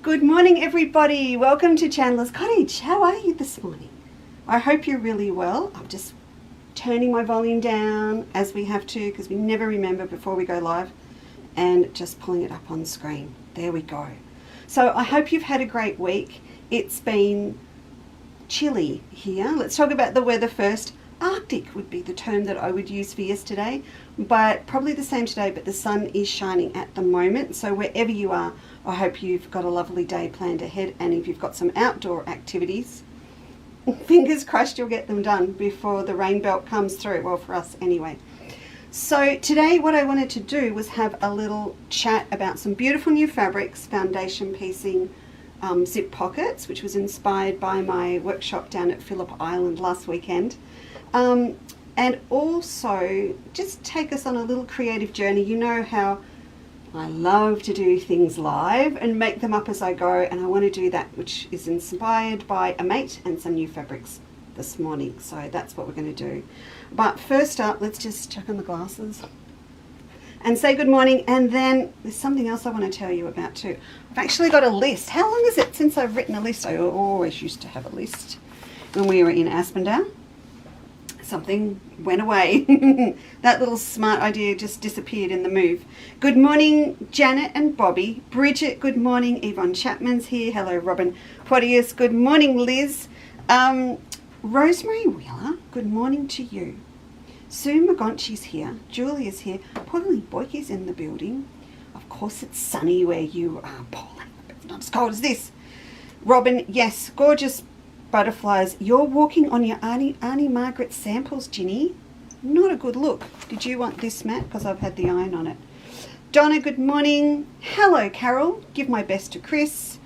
Good morning, everybody. Welcome to Chandler's Cottage. How are you this morning? I hope you're really well. I'm just turning my volume down as we have to because we never remember before we go live, and just pulling it up on the screen. There we go. So I hope you've had a great week. It's been chilly here. Let's talk about the weather first. Arctic would be the term that I would use for yesterday, but probably the same today, but the sun is shining at the moment. So wherever you are, I hope you've got a lovely day planned ahead, and if you've got some outdoor activities, fingers crossed you'll get them done before the rain belt comes through. Well, for us anyway. So today what I wanted to do was have a little chat about some beautiful new fabrics, foundation piecing, zip pockets, which was inspired by my workshop down at Phillip Island last weekend. And also just take us on a little creative journey. You know how I love to do things live and make them up as I go, and I want to do that, which is inspired by a mate and some new fabrics this morning. So that's what we're going to do. But first up, let's just check on the glasses and say good morning. And then there's something else I want to tell you about too. I've actually got a list. How long is it since I've written a list? I always used to have a list when we were in Aspendale. Something went away. That little smart idea just disappeared in the move. Good morning, Janet and Bobby. Bridget, good morning. Yvonne Chapman's here. Hello, Robin Porteous. Good morning, Liz. Rosemary Wheeler, good morning to you. Sue Magonchi's here. Julia's here. Pauline Boyke's in the building. Of course, it's sunny where you are, Pauline. It's not as cold as this. Robin, yes, gorgeous butterflies. You're walking on your Auntie Margaret samples, Ginny. Not a good look. Did you want this, Matt? Because I've had the iron on it. Donna, good morning. Hello, Carol. Give my best to Chris.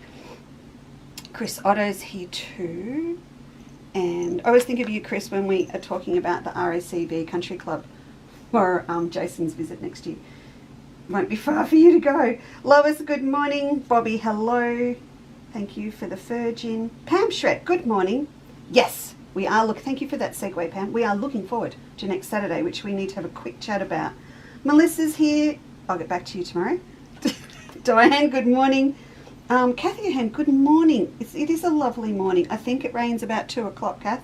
Chris Otto's here too. And I always think of you, Chris, when we are talking about the RACB Country Club or Jason's visit next year. Won't be far for you to go. Lois, good morning. Bobby, hello. Thank you for the Virgin. Pam Shred, good morning. Yes, we are thank you for that segue, Pam. We are looking forward to next Saturday, which we need to have a quick chat about. Melissa's here. I'll get back to you tomorrow. Diane, good morning. Kathy Ahan, good morning. It is a lovely morning. I think it rains about 2 o'clock, Kath.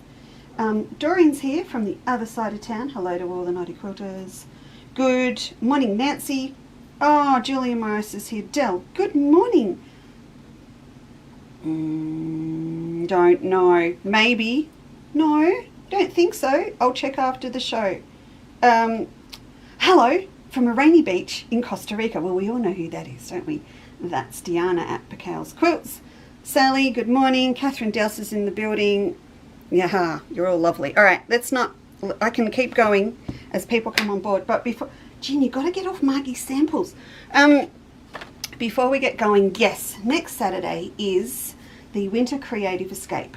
Doreen's here from the other side of town. Hello to all the naughty quilters. Good morning, Nancy. Oh, Julia Morris is here. Dell, good morning. Don't know. Maybe. No, don't think so. I'll check after the show. Hello from a rainy beach in Costa Rica. Well, we all know who that is, don't we? That's Diana at Pacal's Quilts. Sally, good morning. Catherine Dowse is in the building. Yeah, you're all lovely. All right, I can keep going as people come on board. But before, Jean, you got to get off Margie's samples. Before we get going, yes, next Saturday is the Winter Creative Escape.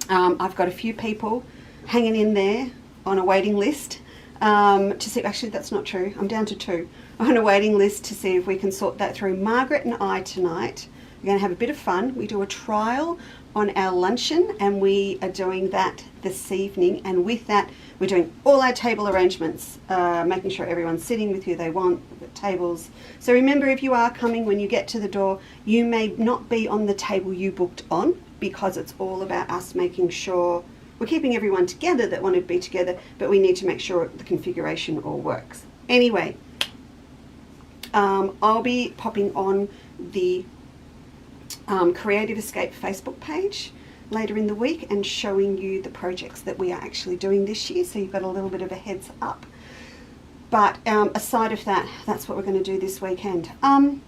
I've got a few people hanging in there on a waiting list to see. Actually, that's not true. I'm down to 2 on a waiting list to see if we can sort that through. Margaret and I tonight are going to have a bit of fun. We do a trial on our luncheon, and we are doing that this evening. And with that, we're doing all our table arrangements, making sure everyone's sitting with who they want, the tables. So remember, if you are coming, when you get to the door, you may not be on the table you booked on, because it's all about us making sure we're keeping everyone together that want to be together, but we need to make sure the configuration all works. Anyway, I'll be popping on the Creative Escape Facebook page later in the week and showing you the projects that we are actually doing this year, so you've got a little bit of a heads up. But aside of that, that's what we're going to do this weekend,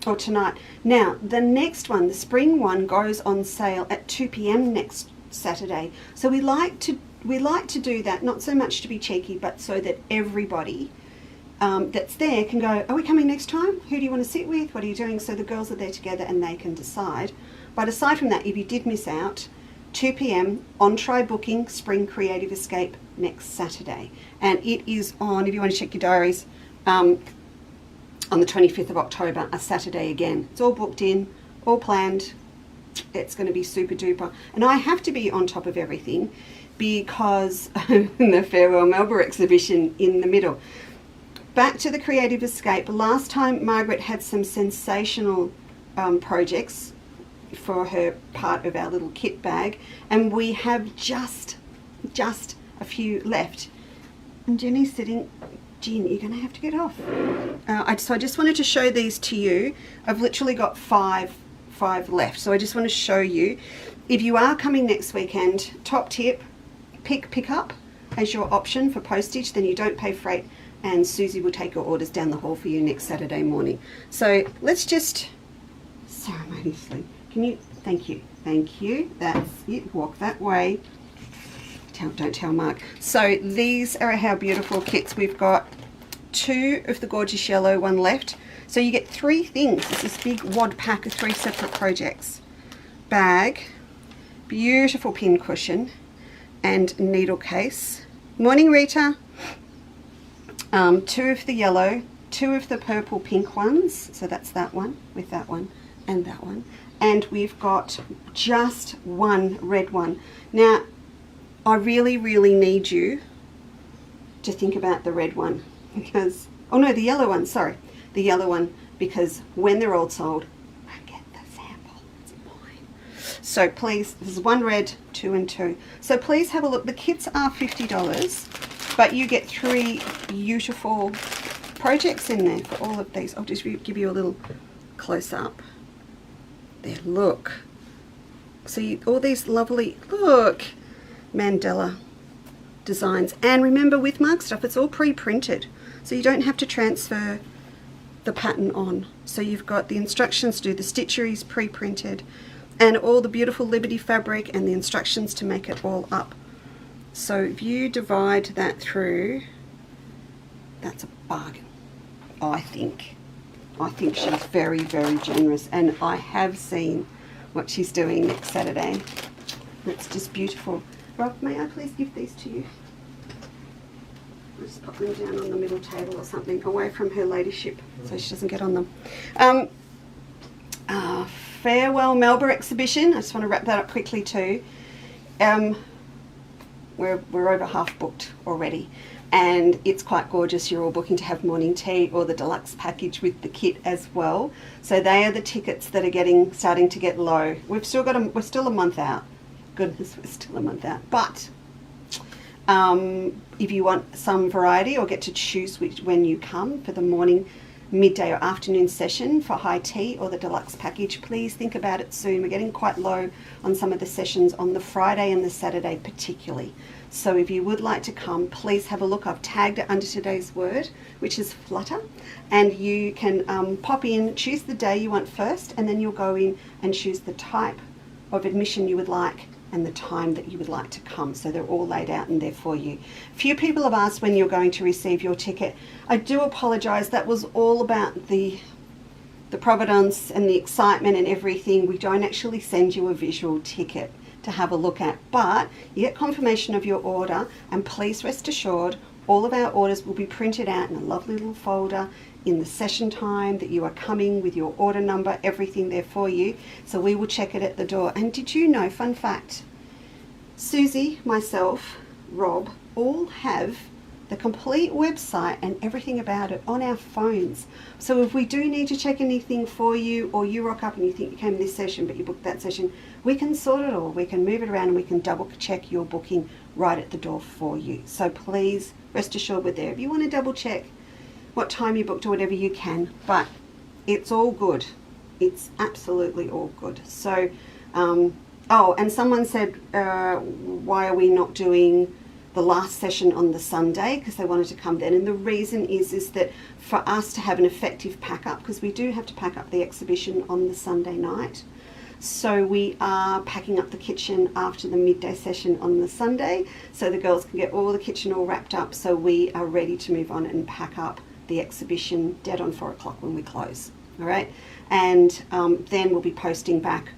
or tonight. Now, the next one, the spring one, goes on sale at 2 p.m. next Saturday. So we like to do that, not so much to be cheeky, but so that everybody that's there can go, are we coming next time? Who do you want to sit with? What are you doing? So the girls are there together and they can decide. But aside from that, if you did miss out, 2 p.m. on try booking Spring Creative Escape next Saturday. And it is on, if you want to check your diaries, on the 25th of October, a Saturday again. It's all booked in, all planned. It's going to be super duper. And I have to be on top of everything because the Farewell Melbourne exhibition in the middle. Back to the Creative Escape. Last time Margaret had some sensational projects for her part of our little kit bag, and we have just a few left. And Jenny's sitting. Jen, you're going to have to get off. So I just wanted to show these to you. I've literally got five left. So I just want to show you. If you are coming next weekend, top tip, pick up as your option for postage. Then you don't pay freight, and Susie will take your orders down the hall for you next Saturday morning. So let's just ceremoniously. Can you? Thank you. That's it. Walk that way. Don't tell Mark. So these are how beautiful kits. We've got 2 of the gorgeous yellow, 1 left. So you get 3 things. It's this big wad pack of 3 separate projects. Bag, beautiful pin cushion, and needle case. Morning, Rita. 2 of the yellow, 2 of the purple pink ones. So that's that one with that one and that one. And we've got just 1 red one. Now, I really need you to think about the red one because, oh no, the yellow one, sorry. The yellow one, because when they're all sold, I get the sample, it's mine. So please, this is 1 red, 2 and 2. So please have a look. The kits are $50, but you get 3 beautiful projects in there for all of these. I'll just give you a little close up. There, look. See all these lovely, look, mandala designs. And remember, with Mark stuff, it's all pre-printed, so you don't have to transfer the pattern on. So you've got the instructions to do the stitcheries pre-printed, and all the beautiful Liberty fabric and the instructions to make it all up. So if you divide that through, that's a bargain. I think she's very generous, and I have seen what she's doing next Saturday. It's just beautiful. Rob, may I please give these to you? I'll just pop them down on the middle table or something, away from her ladyship, so she doesn't get on them. Farewell Melba exhibition. I just want to wrap that up quickly too. We're over half booked already, and it's quite gorgeous. You're all booking to have morning tea or the deluxe package with the kit as well. So they are the tickets that are starting to get low. We're still a month out. Goodness, we're still a month out. But if you want some variety or get to choose when you come for the morning, midday or afternoon session for high tea or the deluxe package, please think about it soon. We're getting quite low on some of the sessions on the Friday and the Saturday particularly. So if you would like to come, please have a look. I've tagged it under today's word, which is Flutter, and you can pop in, choose the day you want first, and then you'll go in and choose the type of admission you would like and the time that you would like to come. So they're all laid out in there for you. Few people have asked when you're going to receive your ticket. I do apologise, that was all about the providence and the excitement and everything. We don't actually send you a visual ticket to have a look at, but you get confirmation of your order, and please rest assured all of our orders will be printed out in a lovely little folder in the session time that you are coming, with your order number, everything there for you. So we will check it at the door. And did you know, fun fact, Susie, myself, Rob, all have the complete website and everything about it on our phones. So if we do need to check anything for you, or you rock up and you think you came this session but you booked that session, we can sort it all. We can move it around and we can double check your booking right at the door for you. So please rest assured we're there. If you want to double check what time you booked or whatever, you can, but it's all good. It's absolutely all good. So oh, and someone said why are we not doing the last session on the Sunday, because they wanted to come then. And the reason is that for us to have an effective pack up, because we do have to pack up the exhibition on the Sunday night, so we are packing up the kitchen after the midday session on the Sunday, so the girls can get all the kitchen all wrapped up, so we are ready to move on and pack up the exhibition dead on 4 o'clock when we close. All right, and then we'll be posting back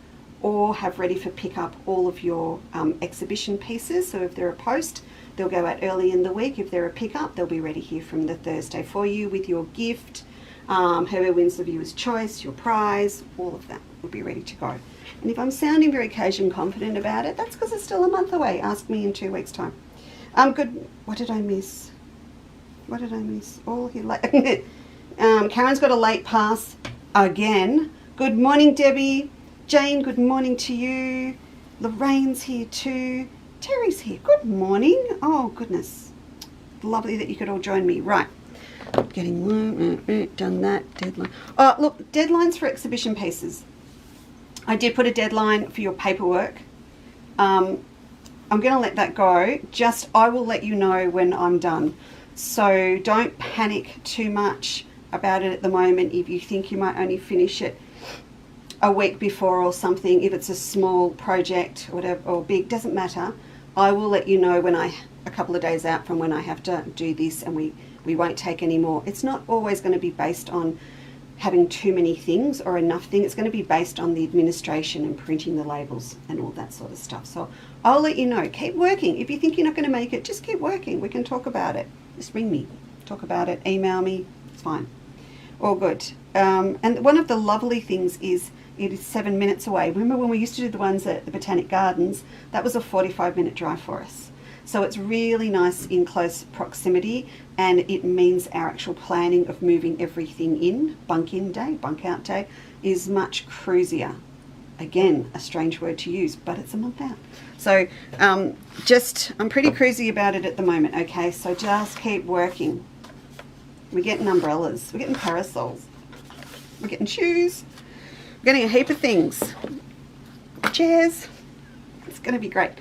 or have ready for pickup all of your exhibition pieces. So if they're a post, they'll go out early in the week. If they're a pickup, they'll be ready here from the Thursday for you with your gift, whoever wins the viewer's choice, your prize, all of that will be ready to go. And if I'm sounding very casual and confident about it, that's because it's still a month away. Ask me in 2 weeks' time. Good. What did I miss? What did I miss? Oh, here late. Karen's got a late pass again. Good morning, Debbie. Jane, good morning to you. Lorraine's here too. Terry's here. Good morning. Oh, goodness. Lovely that you could all join me. Right. Getting one, done that, deadline. Oh, look, deadlines for exhibition pieces. I did put a deadline for your paperwork. I'm going to let that go. Just, I will let you know when I'm done. So don't panic too much about it at the moment. If you think you might only finish it a week before or something, if it's a small project or whatever, or big, doesn't matter. I will let you know when a couple of days out from when I have to do this, and we won't take any more. It's not always going to be based on having too many things or enough things. It's going to be based on the administration and printing the labels and all that sort of stuff. So I'll let you know. Keep working. If you think you're not going to make it, just keep working. We can talk about it. Just ring me, talk about it, email me. It's fine. All good. And one of the lovely things is it is 7 minutes away. Remember when we used to do the ones at the Botanic Gardens? That was a 45-minute drive for us. So it's really nice in close proximity, and it means our actual planning of moving everything in, bunk in day, bunk out day, is much cruisier. Again, a strange word to use, but it's a month out. So I'm pretty cruisy about it at the moment, okay? So just keep working. We're getting umbrellas, we're getting parasols, we're getting shoes, we're getting a heap of things. Chairs. It's going to be great.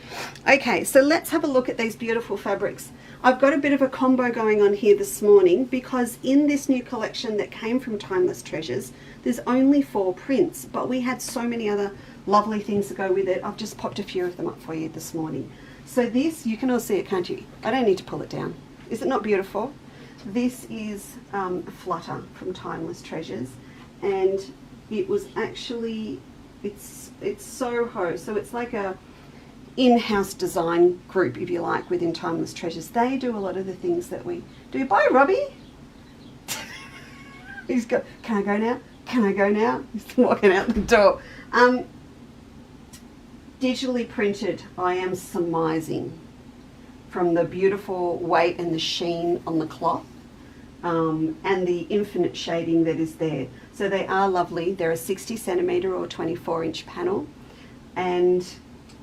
Okay, so let's have a look at these beautiful fabrics. I've got a bit of a combo going on here this morning because in this new collection that came from Timeless Treasures, there's only 4 prints, but we had so many other lovely things to go with it. I've just popped a few of them up for you this morning. So this, you can all see it, can't you? I don't need to pull it down. Is it not beautiful? This is Flutter from Timeless Treasures, and it was actually, it's Soho, so it's like a in-house design group, if you like, within Timeless Treasures. They do a lot of the things that we do. Bye, Robbie. He's got, can I go now? Can I go now? He's walking out the door. Digitally printed, I am surmising from the beautiful weight and the sheen on the cloth, and the infinite shading that is there. So they are lovely. They're a 60 centimetre or 24-inch panel, and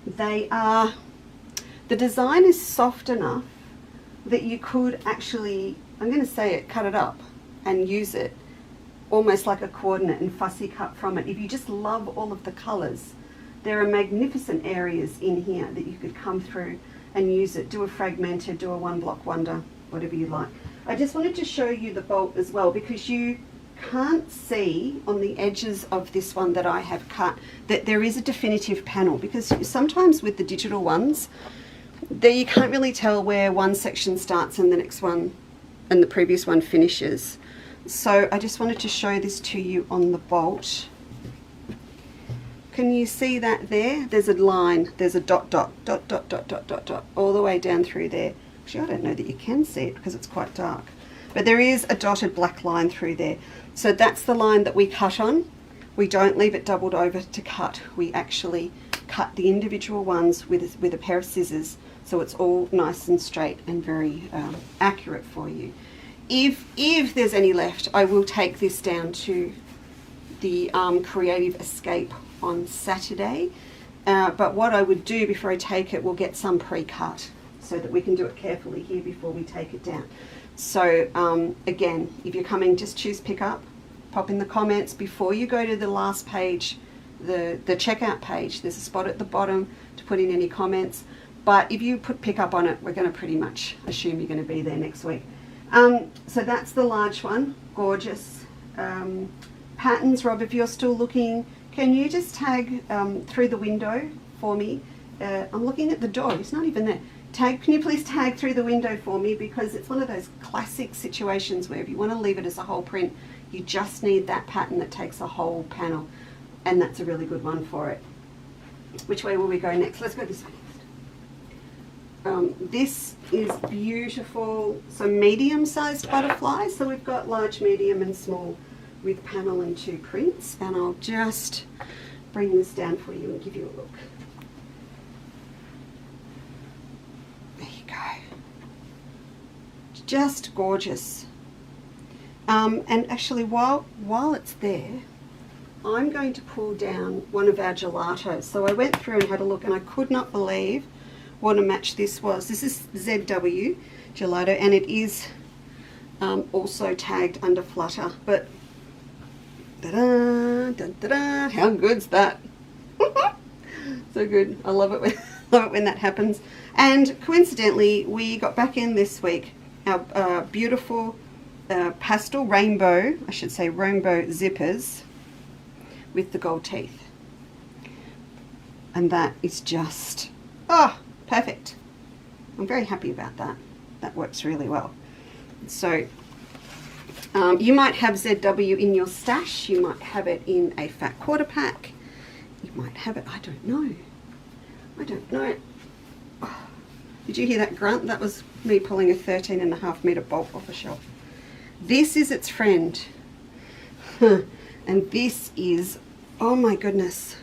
they are, the design is soft enough that you could actually, I'm going to say it, cut it up and use it almost like a coordinate and fussy cut from it. If you just love all of the colours, there are magnificent areas in here that you could come through and use it. Do a fragmented, do a one block wonder, whatever you like. I just wanted to show you the bolt as well, because you can't see on the edges of this one that I have cut that there is a definitive panel, because sometimes with the digital ones there you can't really tell where one section starts and the next one and the previous one finishes. So I just wanted to show this to you on the bolt. Can you see that there? There's a line, there's a dot dot dot dot dot dot dot dot all the way down through there. Actually, I don't know that you can see it because it's quite dark, but there is a dotted black line through there. So that's the line that we cut on. We don't leave it doubled over to cut. We actually cut the individual ones with a pair of scissors, so it's all nice and straight and very accurate for you. If there's any left, I will take this down to the Creative Escape on Saturday. But what I would do before I take it, we'll get some pre-cut so that we can do it carefully here before we take it down. So again, if you're coming, just choose pick up, pop in the comments before you go to the last page, the checkout page. There's a spot at the bottom to put in any comments. But if you put pick up on it, we're going to pretty much assume you're going to be there next week. So that's the large one, gorgeous. Patterns, Rob, if you're still looking, can you just tag through the window for me? I'm looking at the door, it's not even there. Can you please tag through the window for me, because it's one of those classic situations where if you want to leave it as a whole print, you just need that pattern that takes a whole panel, and that's a really good one for it. Which way will we go next? Let's go this way next. This is beautiful, so medium-sized butterflies. So we've got large, medium and small with panel and 2 prints, and I'll just bring this down for you and give you a look. There you go. Just gorgeous. And actually while it's there, I'm going to pull down one of our gelatos. So I went through and had a look, and I could not believe what a match this was. This is ZW gelato, and it is also tagged under Flutter. But da-da, da-da-da, how good's that? So good. I love it when love it when that happens. And coincidentally, we got back in this week our beautiful pastel rainbow, I should say rainbow zippers with the gold teeth. And that is just, oh, perfect. I'm very happy about that. That works really well. So you might have ZW in your stash. You might have it in a fat quarter pack. You might have it, I don't know. I don't know. Oh, did you hear that grunt? That was me pulling a 13.5 meter bolt off a shelf. This is its friend. And this is, oh my goodness.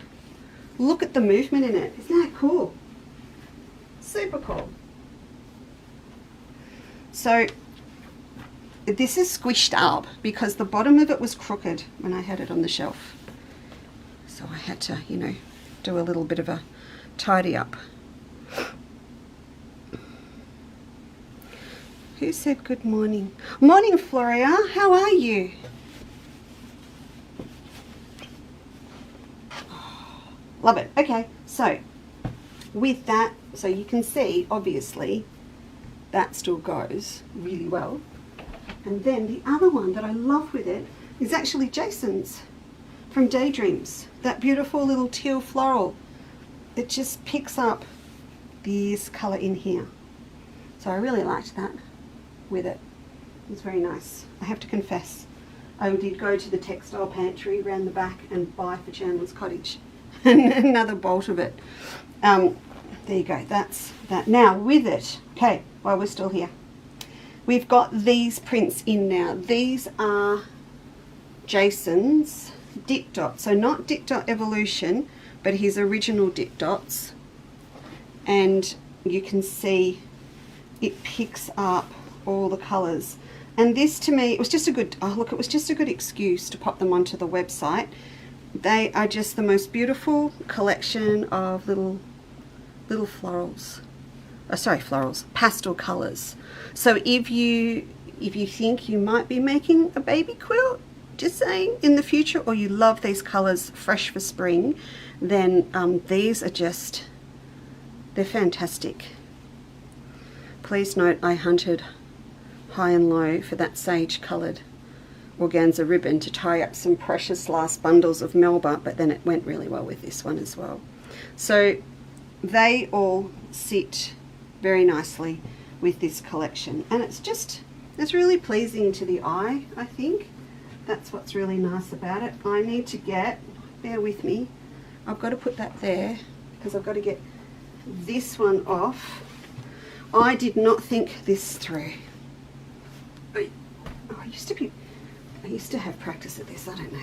Look at the movement in it. Isn't that cool? Super cool. So this is squished up because the bottom of it was crooked when I had it on the shelf. So I had to, you know, do a little bit of a tidy up. Who said good morning? Morning, Floria. How are you? Love it. Okay, so with that, so you can see, obviously, that still goes really well. And then the other one that I love with it is actually Jason's from Daydreams. That beautiful little teal floral. It just picks up this colour in here. So I really liked that with it. It's very nice. I have to confess, I did go to the textile pantry around the back and buy for Chandler's Cottage another bolt of it. There you go, that's that. Now with it, okay, while we're still here, we've got these prints in now. These are Jason's Dip Dot. So not Dip Dot Evolution, but his original Dip Dots. And you can see it picks up all the colours. And this to me, it was just a good, oh look, it was just a good excuse to pop them onto the website. They are just the most beautiful collection of little florals. Oh, sorry, florals, pastel colours. So if you think you might be making a baby quilt, just saying, in the future, or you love these colours fresh for spring, then these are just, they're fantastic. Please note I hunted high and low for that sage coloured organza ribbon to tie up some precious last bundles of Melba, but then it went really well with this one as well. So they all sit very nicely with this collection, and it's really pleasing to the eye. I think that's what's really nice about it. I need to get, bear with me, I've got to put that there because I've got to get this one off. I did not think this through. I used to have practice at this, I don't know.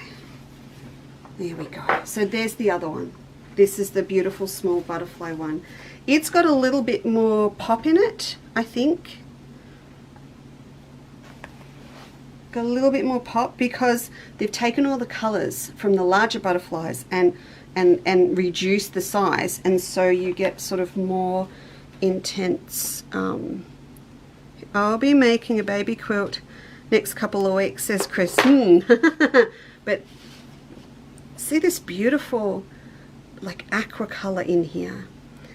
There we go. So there's the other one. This is the beautiful small butterfly one. It's got a little bit more pop in it, I think. Got a little bit more pop because they've taken all the colours from the larger butterflies and reduced the size, and so you get sort of more intense. I'll be making a baby quilt next couple of weeks, says Chris. But see this beautiful like aqua colour in here,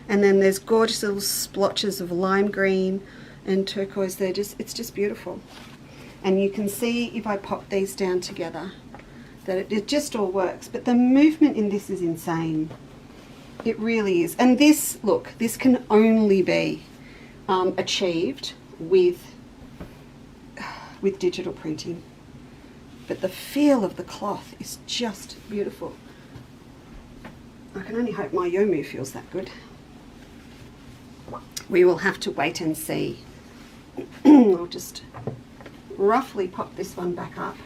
and then there's gorgeous little splotches of lime green and turquoise. It's just beautiful. And you can see if I pop these down together that it just all works. But the movement in this is insane. It really is. And this, look, this can only be achieved with digital printing. But the feel of the cloth is just beautiful. I can only hope my Yomu feels that good. We will have to wait and see. I'll just roughly pop this one back up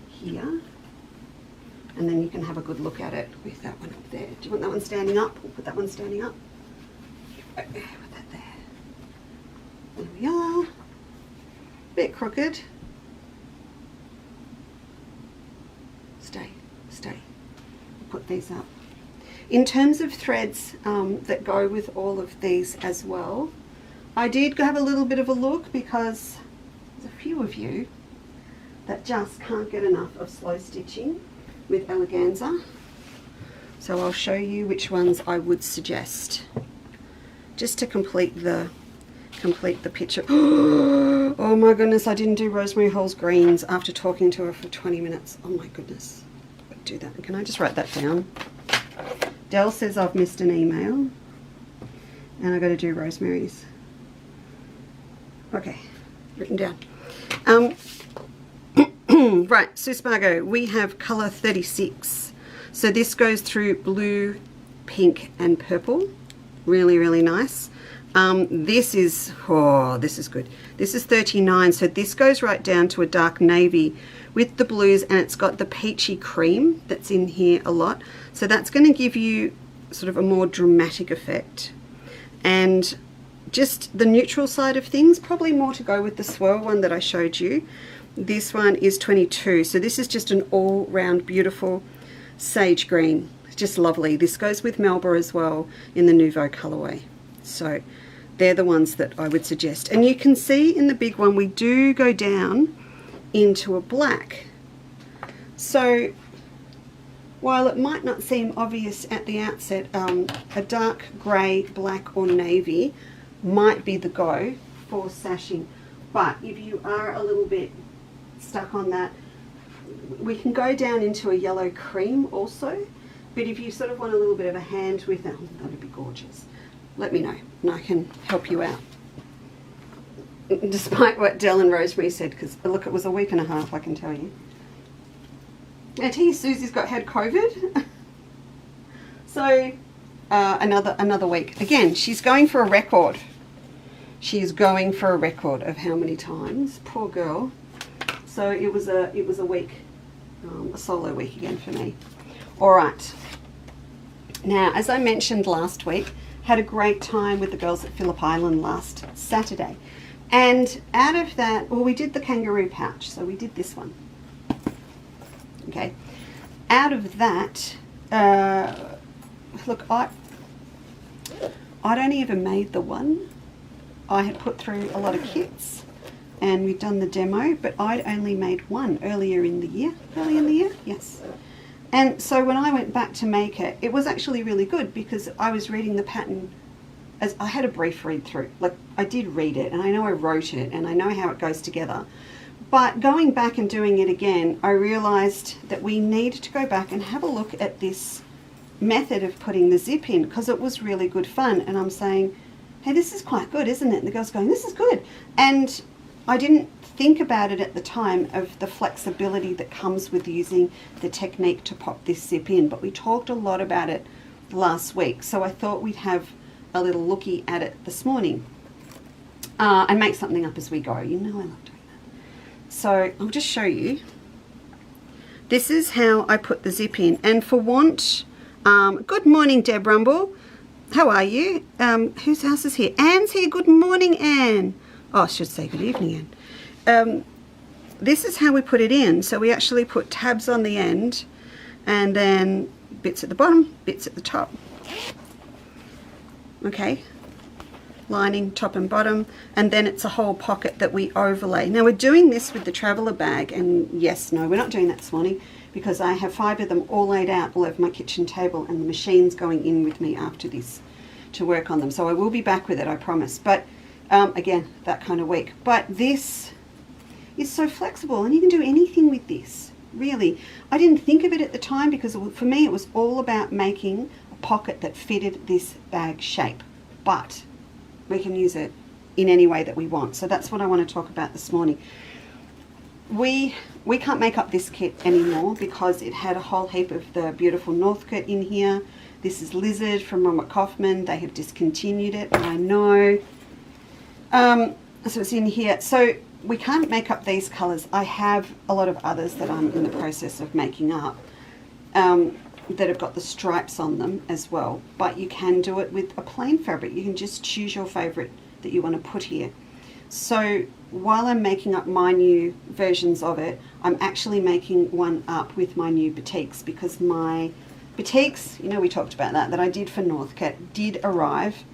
here, and then you can have a good look at it with that one up there. Do you want that one standing up? We'll put that one standing up. Okay, put that there. There we are. Bit crooked. Stay, stay. these up. In terms of threads that go with all of these as well, I did have a little bit of a look because there's a few of you that just can't get enough of slow stitching with eleganza. So I'll show you which ones I would suggest just to complete the picture. Oh my goodness, I didn't do Rosemary Hall's greens after talking to her for 20 minutes. Oh my goodness. I'll do that. Can I just write that down? Dell says I've missed an email and I've got to do Rosemary's. Okay, written down. Right, Suspargo, we have colour 36. So this goes through blue, pink and purple. Really, really nice. This is good. This is 39, so this goes right down to a dark navy with the blues, and it's got the peachy cream that's in here a lot. So that's going to give you sort of a more dramatic effect. And just the neutral side of things, probably more to go with the swirl one that I showed you. This one is 22, so this is just an all-round beautiful sage green. Just lovely. This goes with Melba as well in the Nouveau colorway. So they're the ones that I would suggest. And you can see in the big one we do go down into a black. So while it might not seem obvious at the outset, a dark grey, black or navy might be the go for sashing. But if you are a little bit stuck on that, we can go down into a yellow cream also. But if you sort of want a little bit of a hand with it, that'd be gorgeous. Let me know and I can help you out. Despite what Dell and Rosemary said, because look, it was a week and a half, I can tell you. I tell you, Susie's had COVID. So another week. Again, she's going for a record. She is going for a record of how many times. Poor girl. So it was a week, a solo week again for me. All right. Now, as I mentioned last week, had a great time with the girls at Phillip Island last Saturday. And out of that, well, we did the kangaroo pouch, so we did this one. Okay. Out of that, look, I'd only ever made the one. I had put through a lot of kits and we'd done the demo, but I'd only made one earlier in the year. Early in the year? Yes. And so when I went back to make it, it was actually really good because I was reading the pattern as I had a brief read through. Like, I did read it and I know I wrote it and I know how it goes together. But going back and doing it again, I realized that we need to go back and have a look at this method of putting the zip in because it was really good fun. And I'm saying, hey, this is quite good, isn't it? And the girl's going, this is good. And I didn't think about it at the time of the flexibility that comes with using the technique to pop this zip in, but we talked a lot about it last week, so I thought we'd have a little looky at it this morning and make something up as we go. You know I love doing that. So I'll just show you. This is how I put the zip in, and for want, good morning Deb Rumble, how are you? Whose house is here? Anne's here. Good morning, Anne. Oh, I should say good evening, Anne. This is how we put it in. So we actually put tabs on the end and then bits at the bottom, bits at the top. Okay, lining top and bottom, and then it's a whole pocket that we overlay. Now we're doing this with the traveller bag, and yes, no, we're not doing that this morning because I have 5 of them all laid out all over my kitchen table and the machine's going in with me after this to work on them. So I will be back with it, I promise. But again, that kind of week. But this is so flexible and you can do anything with this, really. I didn't think of it at the time because for me it was all about making a pocket that fitted this bag shape, but we can use it in any way that we want. So that's what I want to talk about this morning. We can't make up this kit anymore because it had a whole heap of the beautiful Northcote in here. This is Lizard from Robert Kaufman. They have discontinued it, I know. So it's in here. So we can't make up these colours. I have a lot of others that I'm in the process of making up that have got the stripes on them as well. But you can do it with a plain fabric. You can just choose your favourite that you want to put here. So while I'm making up my new versions of it, I'm actually making one up with my new batiks because my batiks, you know, we talked about that I did for Northcote, did arrive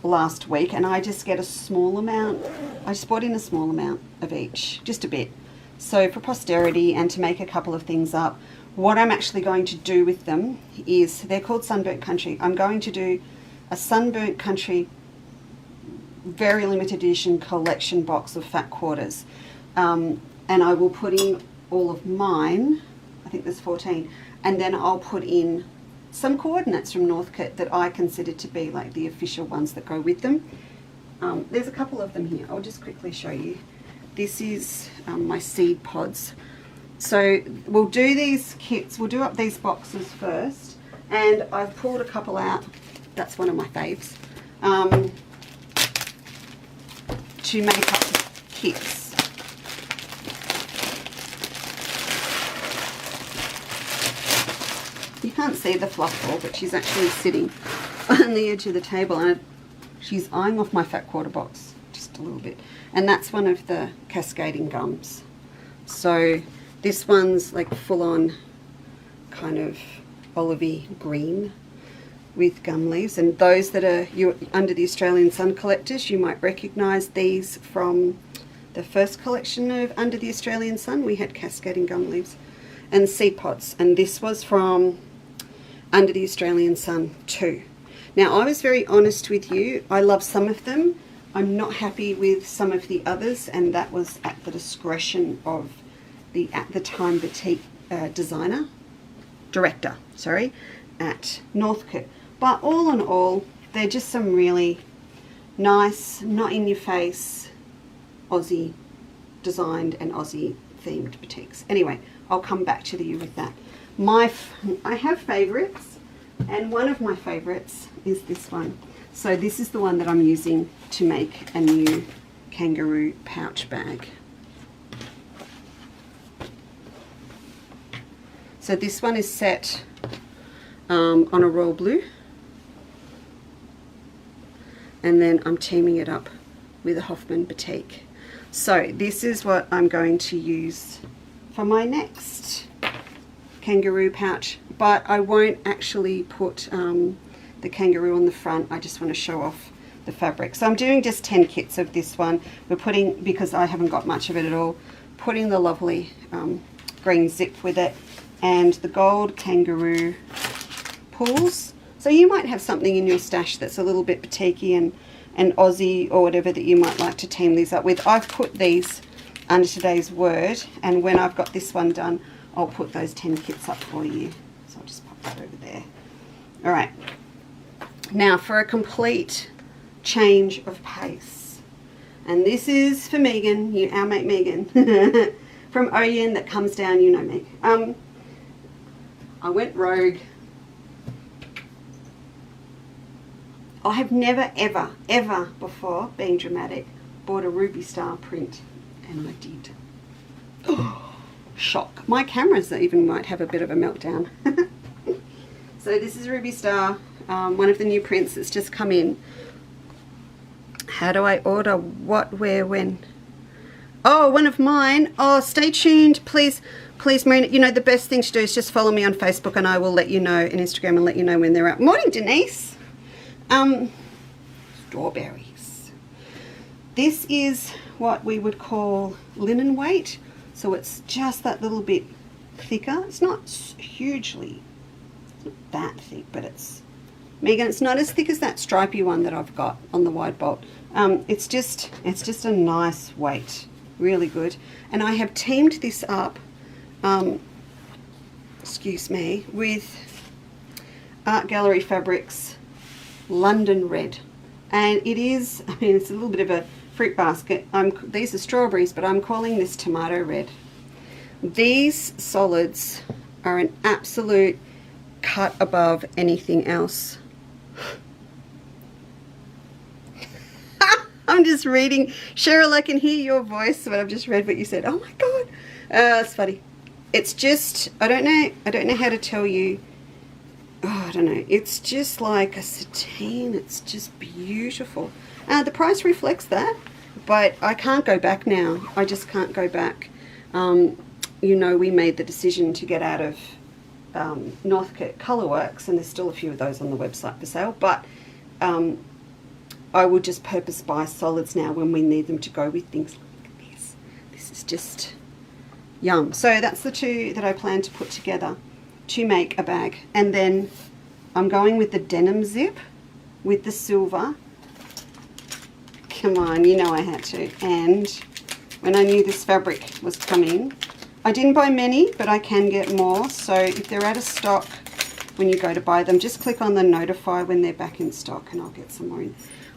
last week, and I just get a small amount. I just bought in a small amount of each, just a bit. So for posterity and to make a couple of things up, what I'm actually going to do with them is, they're called Sunburnt Country. I'm going to do a Sunburnt Country very limited edition collection box of fat quarters. And I will put in all of mine, I think there's 14, and then I'll put in some coordinates from Northcote that I consider to be like the official ones that go with them. There's a couple of them here. I'll just quickly show you. This is my seed pods. So we'll do these kits, we'll do up these boxes first, and I've pulled a couple out. That's one of my faves. To make up the kits. You can't see the fluff ball, but she's actually sitting on the edge of the table, and she's eyeing off my fat quarter box just a little bit. And that's one of the cascading gums. So this one's like full on kind of olivey green with gum leaves, and those that are under the Australian Sun collectors, you might recognise these from the first collection of Under the Australian Sun. We had cascading gum leaves and seed pods, and this was from Under the Australian Sun too. Now, I was very honest with you. I love some of them. I'm not happy with some of the others, and that was at the discretion of the at the time batik director at Northcote. But all in all, they're just some really nice, not in your face, Aussie designed and Aussie themed batiks. Anyway, I'll come back to you with that. I have favourites, and one of my favourites is this one. So this is the one that I'm using to make a new kangaroo pouch bag. So this one is set on a royal blue, and then I'm teaming it up with a Hoffman batik. So this is what I'm going to use for my next kangaroo pouch, but I won't actually put the kangaroo on the front. I just want to show off the fabric. So I'm doing just 10 kits of this one. We're putting, because I haven't got much of it at all, putting the lovely green zip with it and the gold kangaroo pulls. So you might have something in your stash that's a little bit batiky and Aussie or whatever that you might like to team these up with. I've put these under today's word, and when I've got this one done, I'll put those 10 kits up for you. So I'll just pop that over there. All right. Now for a complete change of pace. And this is for Megan, our mate Megan, from Oyen that comes down, you know me. I went rogue. I have never, ever, ever before, being dramatic, bought a Ruby Star print, and I did. Oh, shock. My cameras even might have a bit of a meltdown. So this is Ruby Star, one of the new prints that's just come in. How do I order? What, where, when? Oh, one of mine. Oh, stay tuned, please. Please, Marina, you know, the best thing to do is just follow me on Facebook, and I will let you know, and Instagram, and let you know when they're out. Morning, Denise. Strawberries. This is what we would call linen weight, so it's just that little bit thicker. It's not hugely, it's not that thick, but it's, Megan, it's not as thick as that stripy one that I've got on the wide bolt. It's just a nice weight, really good. And I have teamed this up, excuse me, with Art Gallery Fabrics London Red, and it is, I mean, it's a little bit of a fruit basket. These are strawberries, but I'm calling this tomato red. These solids are an absolute cut above anything else. I'm just reading, Cheryl, I can hear your voice, but I've just read what you said. Oh my god, that's funny. It's just, I don't know how to tell you. Oh, I don't know, it's just like a sateen. It's just beautiful. The price reflects that, but I can't go back now. I just can't go back. You know, we made the decision to get out of Northcote Colourworks, and there's still a few of those on the website for sale, but I will just purpose buy solids now when we need them to go with things like this. This is just yum. So that's the two that I plan to put together to make a bag. And then I'm going with the denim zip with the silver. Come on, you know I had to. And when I knew this fabric was coming, I didn't buy many, but I can get more. So if they're out of stock when you go to buy them, just click on the notify when they're back in stock and I'll get some more in.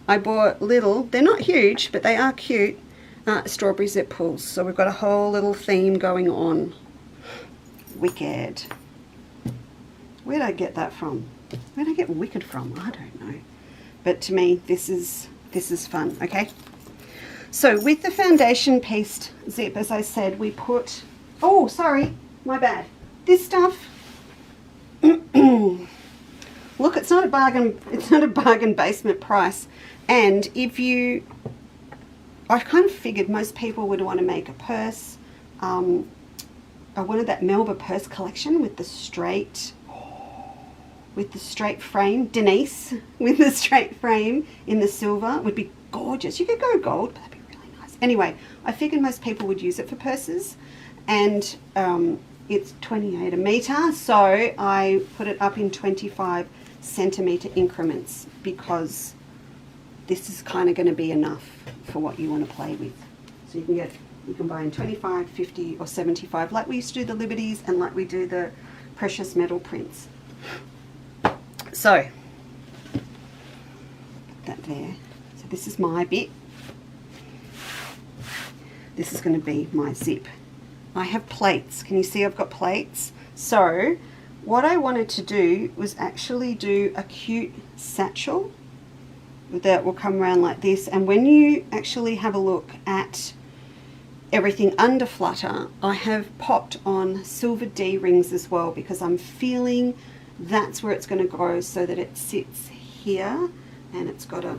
I bought little, they're not huge, but they are cute, strawberry zip pulls. So we've got a whole little theme going on. Wicked. Where did I get that from? Where did I get wicked from? I don't know. But to me, this is fun, okay? So with the foundation pieced zip, as I said, we put, oh, sorry, my bad. This stuff, look, it's not a bargain basement price. And if you, I kind of figured most people would want to make a purse. I wanted that Melba purse collection with the straight frame, Denise, with the straight frame in the silver would be gorgeous. You could go gold, but that'd be really nice. Anyway, I figured most people would use it for purses, and it's 28 a metre, so I put it up in 25 centimetre increments because this is kind of going to be enough for what you want to play with. So you can buy in 25, 50 or 75, like we used to do the Liberties and like we do the precious metal prints. So put that there. So this is my bit. This is going to be my zip. I have plates. Can you see I've got plates? So what I wanted to do was actually do a cute satchel that will come around like this. And when you actually have a look at everything under Flutter, I have popped on silver D rings as well because I'm feeling that's where it's going to go so that it sits here and it's got a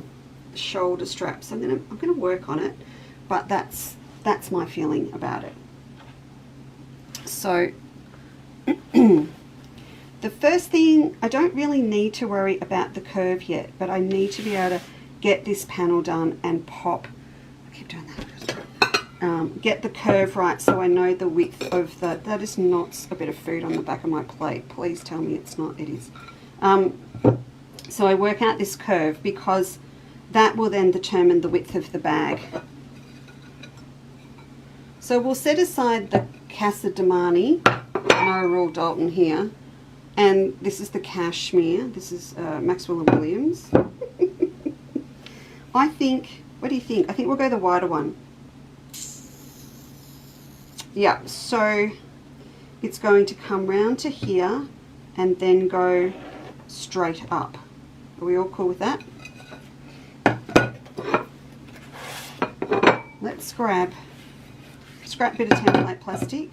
shoulder strap. So I'm going to work on it, but that's my feeling about it. So the first thing, I don't really need to worry about the curve yet, but I need to be able to get this panel done and pop. I keep doing that. Get the curve right so I know the width of the, that is not a bit of food on the back of my plate. Please tell me it's not. It is. So I work out this curve because that will then determine the width of the bag. So we'll set aside the Casa Damani, no Royal Dalton here. And this is the Cashmere. This is Maxwell & Williams. I think, what do you think? I think we'll go the wider one. Yeah, so it's going to come round to here and then go straight up. Are we all cool with that? Let's grab a scrap bit of template plastic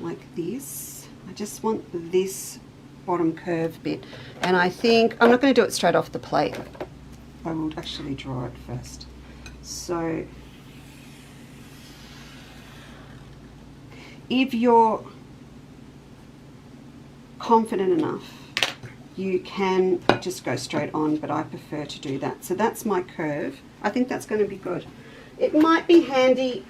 like this. I just want this bottom curve bit, and I think I'm not going to do it straight off the plate. I will actually draw it first. So if you're confident enough, you can just go straight on, but I prefer to do that. So that's my curve. I think that's going to be good. It might be handy,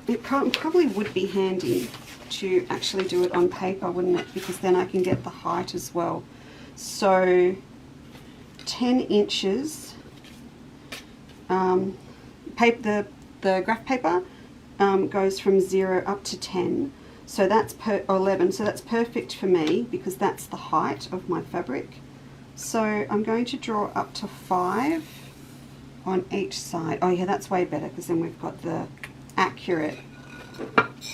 it probably would be handy to actually do it on paper, wouldn't it? Because then I can get the height as well. So 10 inches, the graph paper goes from 0 up to 10, so that's 11, so that's perfect for me because that's the height of my fabric. So I'm going to draw up to 5 on each side. Oh yeah, that's way better because then we've got the accurate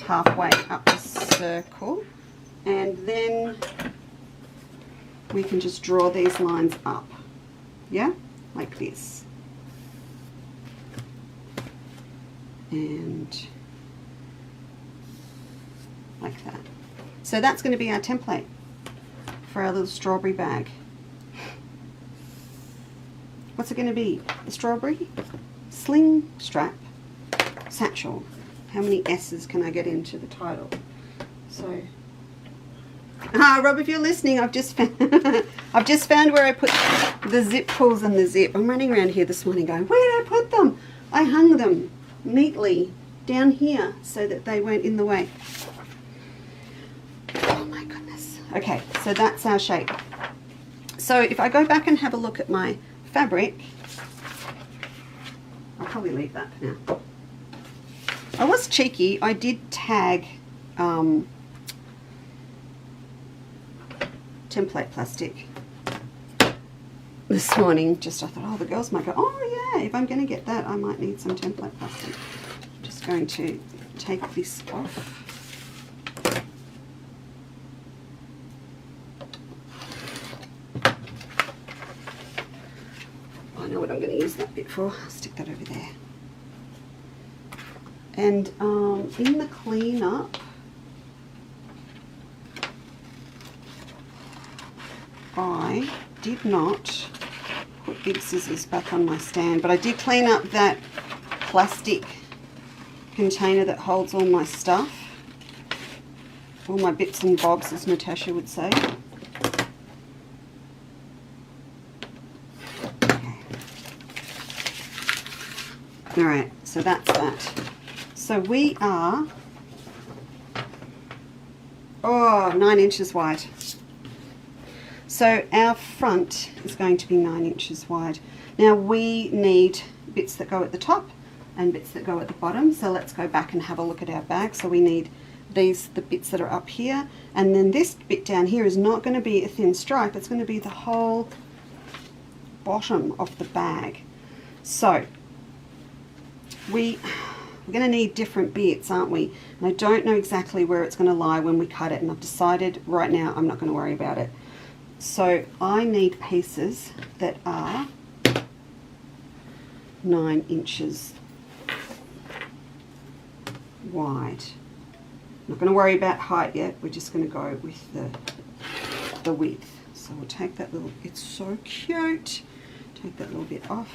halfway up the circle, and then we can just draw these lines up, yeah, like this, and like that. So that's going to be our template for our little strawberry bag. What's it going to be? A strawberry sling strap satchel. How many S's can I get into the title? So Rob, if you're listening, I've just found where I put the zip pulls and the zip. I'm running around here this morning going, where did I put them? I hung them neatly down here so that they weren't in the way. Oh my goodness. Okay, so that's our shape. So if I go back and have a look at my fabric, I'll probably leave that for now. I was cheeky. I did tag template plastic this morning. Just I thought, oh, the girls might go, oh yeah, if I'm going to get that, I might need some template plastic. I'm just going to take this off. I know what I'm going to use that bit for. I'll stick that over there. And in the cleanup, I did not put big scissors back on my stand, but I did clean up that plastic container that holds all my stuff, all my bits and bobs, as Natasha would say. Okay. All right, so that's that. So we are, 9 inches wide. So our front is going to be 9 inches wide. Now we need bits that go at the top and bits that go at the bottom. So let's go back and have a look at our bag. So we need the bits that are up here. And then this bit down here is not going to be a thin stripe. It's going to be the whole bottom of the bag. So we're going to need different bits, aren't we? And I don't know exactly where it's going to lie when we cut it. And I've decided right now I'm not going to worry about it. So I need pieces that are 9 inches wide. I'm not going to worry about height yet. We're just going to go with the width. So we'll take that little, it's so cute. Take that little bit off.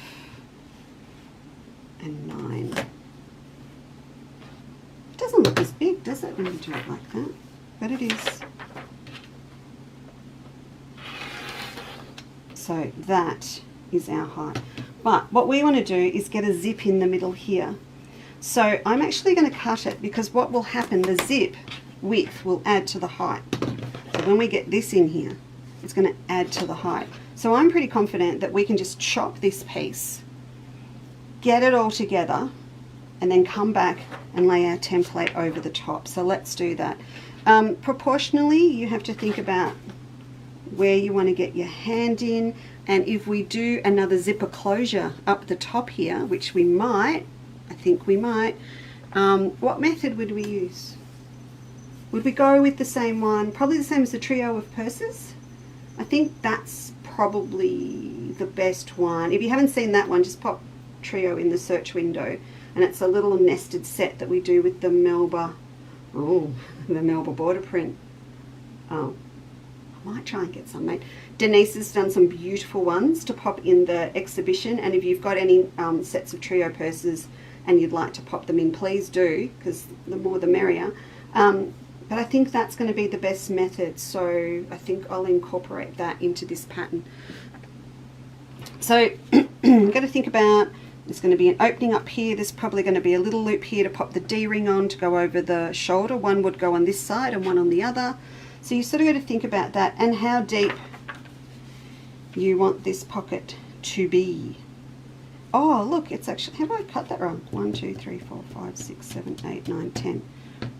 And 9. It doesn't look as big, does it, when you do it like that? But it is. So that is our height. But what we want to do is get a zip in the middle here. So I'm actually going to cut it because what will happen, the zip width will add to the height. So when we get this in here, it's going to add to the height. So I'm pretty confident that we can just chop this piece, get it all together, and then come back and lay our template over the top. So let's do that. Proportionally, you have to think about where you want to get your hand in, and if we do another zipper closure up the top here, which we might, I think we might, what method would we use? Would we go with the same one, probably the same as the trio of purses? I think that's probably the best one. If you haven't seen that one, just pop trio in the search window, and it's a little nested set that we do with the Melba, the Melba border print. Might try and get some made. Denise has done some beautiful ones to pop in the exhibition, and if you've got any sets of trio purses and you'd like to pop them in, please do, because the more the merrier. But I think that's going to be the best method, so I think I'll incorporate that into this pattern. So I'm going to think about, there's going to be an opening up here, there's probably going to be a little loop here to pop the D-ring on to go over the shoulder. One would go on this side and one on the other. So you sort of got to think about that and how deep you want this pocket to be. Oh, look, it's actually, have I cut that wrong? 1, 2, 3, 4, 5, 6, 7, 8, 9, 10.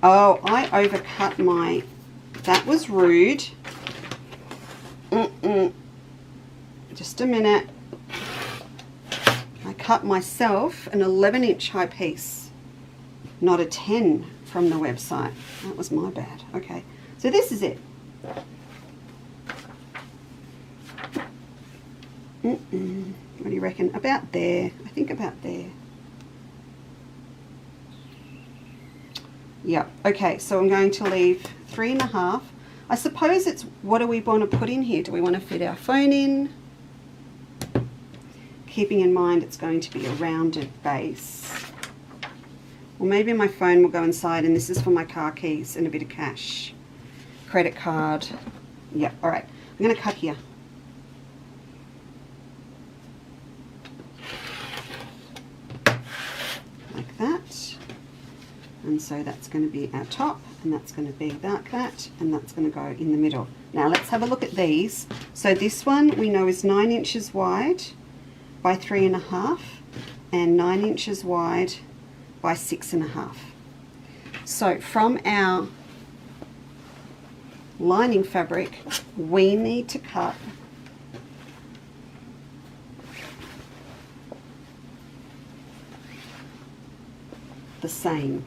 Oh, I overcut my, that was rude. Just a minute. I cut myself an 11-inch high piece, not a 10 from the website. That was my bad. Okay. So this is it. What do you reckon? About there. I think about there. Yep. Okay, so I'm going to leave 3.5. I suppose it's, what do we want to put in here? Do we want to fit our phone in? Keeping in mind it's going to be a rounded base. Or maybe my phone will go inside and this is for my car keys and a bit of cash. credit card. Yeah, all right. I'm going to cut here. Like that. And so that's going to be our top, and that's going to be like that, and that's going to go in the middle. Now let's have a look at these. So this one we know is 9 inches wide by 3.5 and 9 inches wide by 6.5. So from our lining fabric, we need to cut the same.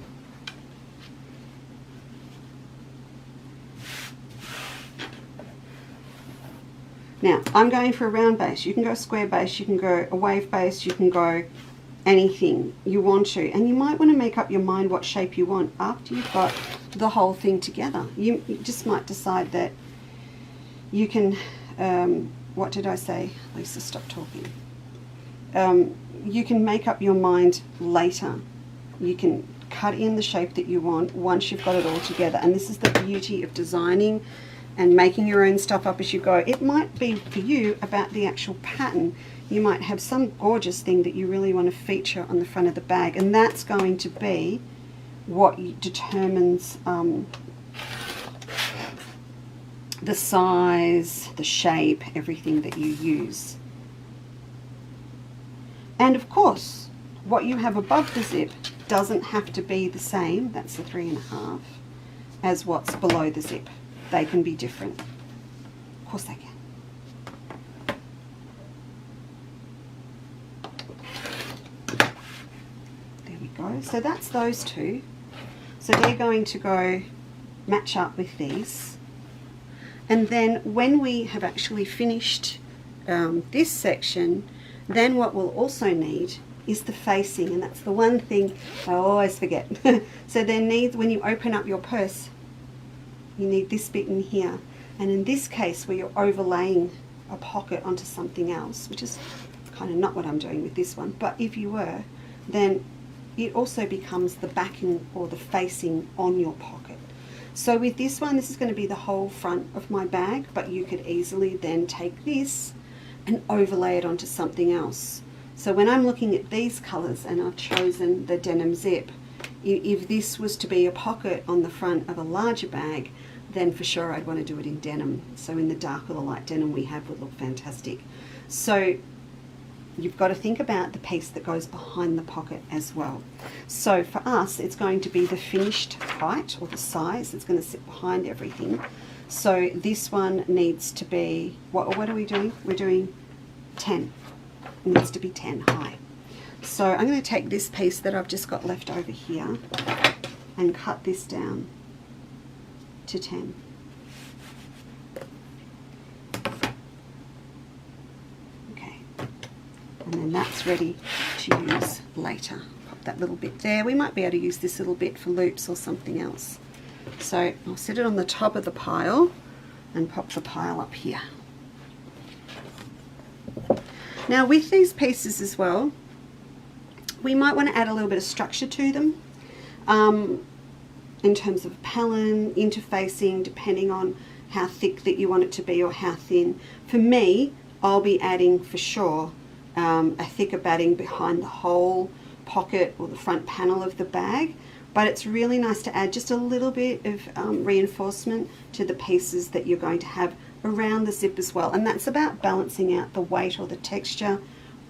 Now, I'm going for a round base. You can go square base, you can go a wave base, you can go anything you want to. And you might want to make up your mind what shape you want after you've got the whole thing together. You just might decide that you can, what did I say? Leesa, stop talking. You can make up your mind later. You can cut in the shape that you want once you've got it all together. And this is the beauty of designing and making your own stuff up as you go. It might be for you about the actual pattern. You might have some gorgeous thing that you really want to feature on the front of the bag, and that's going to be what determines the size, the shape, everything that you use. And of course, what you have above the zip doesn't have to be the same, that's the 3.5, as what's below the zip. They can be different. Of course they can. There we go. So that's those two. So they're going to go match up with these. And then when we have actually finished this section, then what we'll also need is the facing, and that's the one thing I always forget. So there needs, when you open up your purse, you need this bit in here, and in this case where you're overlaying a pocket onto something else, which is kind of not what I'm doing with this one, but if you were, then it also becomes the backing or the facing on your pocket. So with this one, this is going to be the whole front of my bag, but you could easily then take this and overlay it onto something else. So when I'm looking at these colors, and I've chosen the denim zip, if this was to be a pocket on the front of a larger bag, then for sure I'd want to do it in denim. So in the dark or the light denim we have would look fantastic. So you've got to think about the piece that goes behind the pocket as well. So for us, it's going to be the finished height or the size that's going to sit behind everything. So this one needs to be, what are we doing? We're doing 10. It needs to be 10 high. So I'm going to take this piece that I've just got left over here and cut this down to 10. Okay, and then that's ready to use later. Pop that little bit there. We might be able to use this little bit for loops or something else. So I'll set it on the top of the pile and pop the pile up here. Now with these pieces as well, we might want to add a little bit of structure to them in terms of palette, interfacing, depending on how thick that you want it to be or how thin. For me, I'll be adding for sure a thicker batting behind the whole pocket or the front panel of the bag, but it's really nice to add just a little bit of reinforcement to the pieces that you're going to have around the zip as well. And that's about balancing out the weight or the texture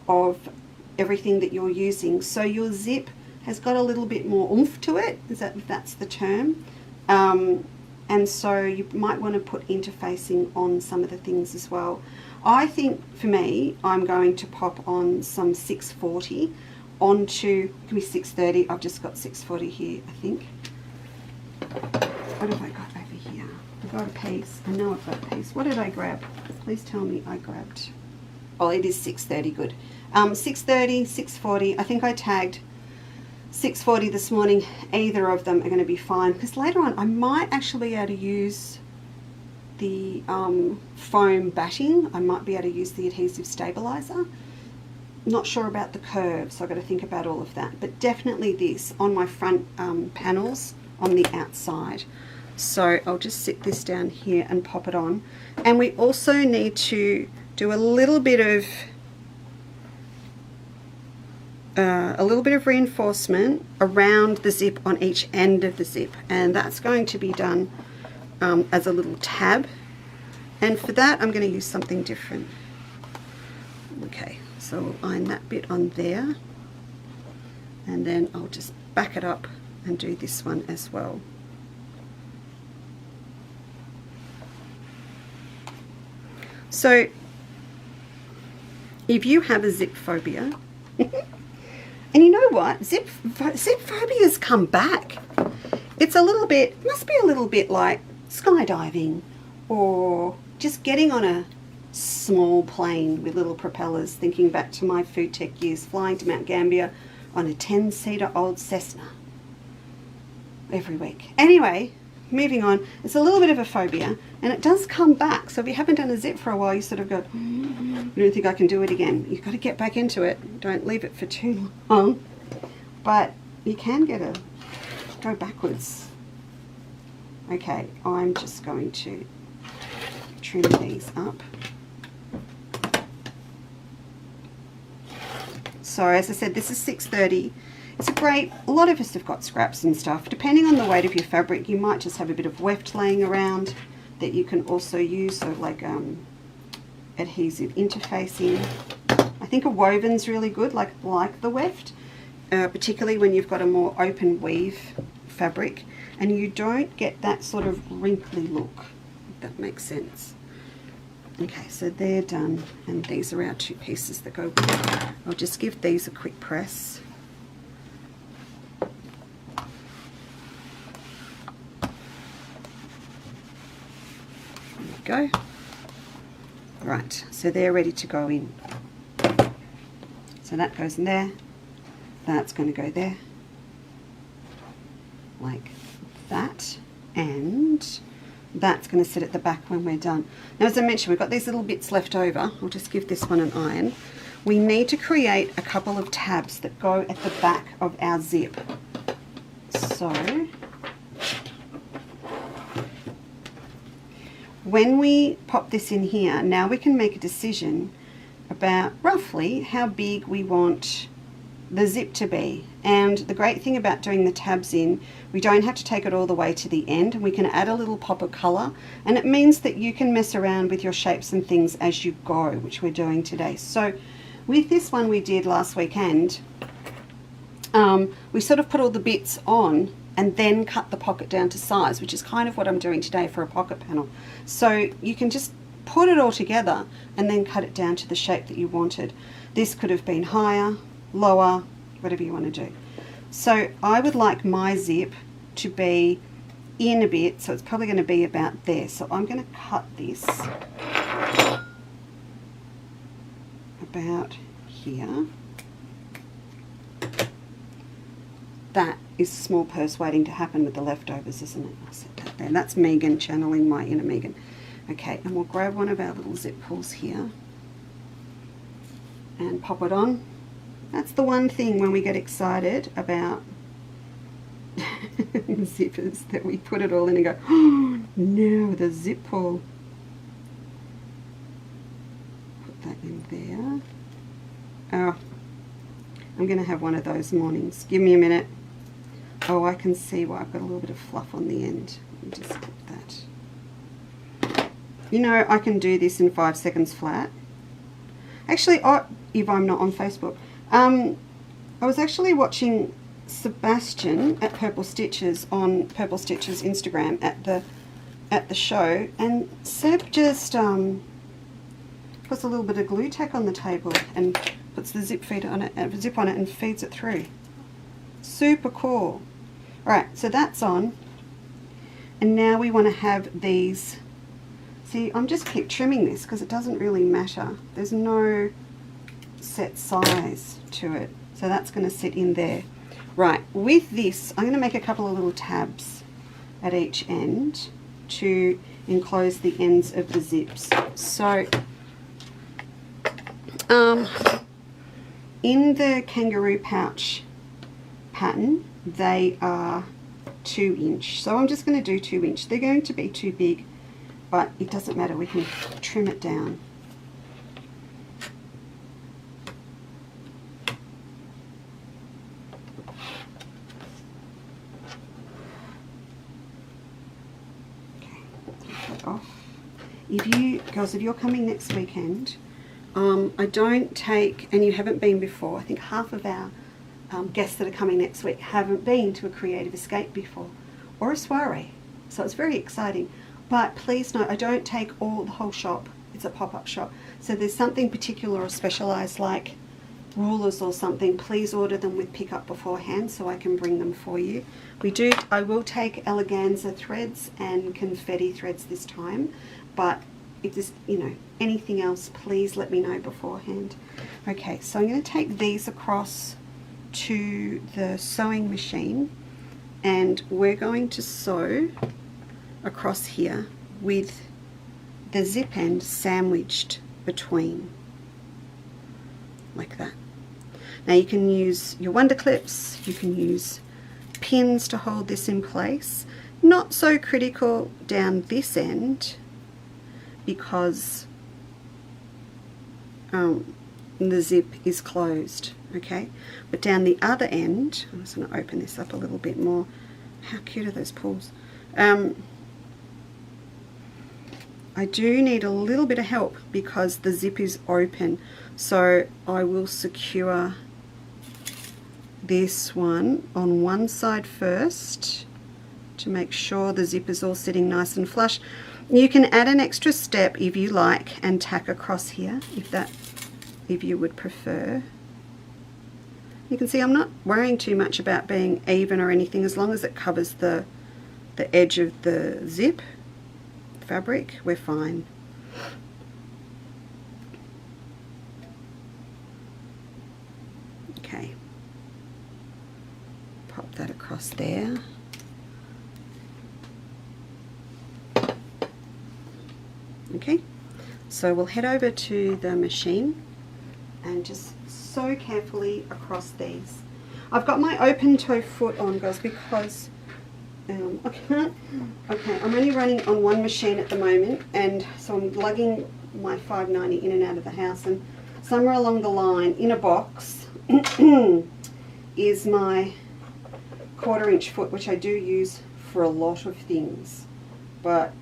of everything that you're using. So your zip has got a little bit more oomph to it, that's the term. And so you might want to put interfacing on some of the things as well. I think for me, I'm going to pop on some 640 onto, it can be 630, I've just got 640 here, I think. What have I got over here? I've got a piece, I know I've got a piece. What did I grab? Please tell me I grabbed. Oh, it is 630, good. 630, 640, I think I tagged 640 this morning. Either of them are going to be fine, because later on I might actually be able to use the foam batting. I might be able to use the adhesive stabilizer. Not sure about the curve, so I've got to think about all of that, but definitely this on my front panels on the outside. So I'll just sit this down here and pop it on. And we also need to do a little bit of reinforcement around the zip on each end of the zip, and that's going to be done as a little tab. And for that I'm going to use something different. Okay, so we'll iron that bit on there, and then I'll just back it up and do this one as well. So if you have a zip phobia, and you know what, zip phobias come back. It's a little bit, must be a little bit like skydiving, or just getting on a small plane with little propellers, thinking back to my food tech years, flying to Mount Gambier on a 10-seater old Cessna every week. Anyway, moving on, it's a little bit of a phobia, and it does come back. So if you haven't done a zip for a while, you sort of go, I don't think I can do it again. You've got to get back into it. Don't leave it for too long. But you can go backwards. Okay, I'm just going to trim these up. So as I said, this is 630. It's a lot of us have got scraps and stuff. Depending on the weight of your fabric, you might just have a bit of weft laying around that you can also use, so like adhesive interfacing. I think a woven's really good, like the weft, particularly when you've got a more open weave fabric, and you don't get that sort of wrinkly look, if that makes sense. Okay, so they're done, and these are our two pieces that go with it. I'll just give these a quick press. Go. Right, so they're ready to go in. So that goes in there, that's going to go there, like that, and that's going to sit at the back when we're done. Now, as I mentioned, we've got these little bits left over. I'll just give this one an iron. We need to create a couple of tabs that go at the back of our zip. So when we pop this in here, now we can make a decision about roughly how big we want the zip to be. And the great thing about doing the tabs in, we don't have to take it all the way to the end, and we can add a little pop of colour, and it means that you can mess around with your shapes and things as you go, which we're doing today. So with this one we did last weekend, we sort of put all the bits on and then cut the pocket down to size, which is kind of what I'm doing today for a pocket panel. So you can just put it all together and then cut it down to the shape that you wanted. This could have been higher, lower, whatever you want to do. So I would like my zip to be in a bit, so it's probably going to be about there. So I'm going to cut this about here. That is a small purse waiting to happen with the leftovers, isn't it? I'll set that there. That's Megan, channeling my inner Megan. Okay, and we'll grab one of our little zip pulls here and pop it on. That's the one thing when we get excited about zippers, that we put it all in and go, oh no, the zip pull. Put that in there. Oh, I'm going to have one of those mornings. Give me a minute. Oh, I can see why I've got a little bit of fluff on the end. Let me just clip that. You know, I can do this in 5 seconds flat. Actually, if I'm not on Facebook, I was actually watching Sebastian at Purple Stitches on Purple Stitches Instagram at the show, and Seb just puts a little bit of glue tack on the table and puts the zip on it and feeds it through. Super cool. Alright, so that's on, and now we want to have these. See, I'm just keep trimming this because it doesn't really matter. There's no set size to it, so that's going to sit in there. Right, with this I'm going to make a couple of little tabs at each end to enclose the ends of the zips. So in the kangaroo pouch pattern, they are 2 inch. So I'm just going to do 2 inch. They're going to be too big, but it doesn't matter. We can trim it down. Okay, take that off. If you, girls, if you're coming next weekend, I don't take, and you haven't been before, I think half of our guests that are coming next week haven't been to a creative escape before, or a soiree, so it's very exciting. But please note, I don't take the whole shop. It's a pop-up shop, so there's something particular or specialized like rulers or something, please order them with pickup beforehand so I can bring them for you. I will take eleganza threads and confetti threads this time, but if there's, you know, anything else, please let me know beforehand. Okay, so I'm going to take these across to the sewing machine, and we're going to sew across here with the zip end sandwiched between, like that. Now you can use your wonder clips, you can use pins to hold this in place. Not so critical down this end because the zip is closed, okay? But down the other end, I'm just going to open this up a little bit more. How cute are those pulls? I do need a little bit of help because the zip is open, so I will secure this one on one side first to make sure the zip is all sitting nice and flush. You can add an extra step if you like and tack across here if you would prefer. You can see I'm not worrying too much about being even or anything, as long as it covers the edge of the zip fabric, we're fine. Okay, pop that across there. Okay, so we'll head over to the machine and just sew carefully across these. I've got my open toe foot on, guys, because okay, I'm only running on one machine at the moment, and so I'm lugging my 590 in and out of the house, and somewhere along the line in a box is my 1/4 inch foot, which I do use for a lot of things, but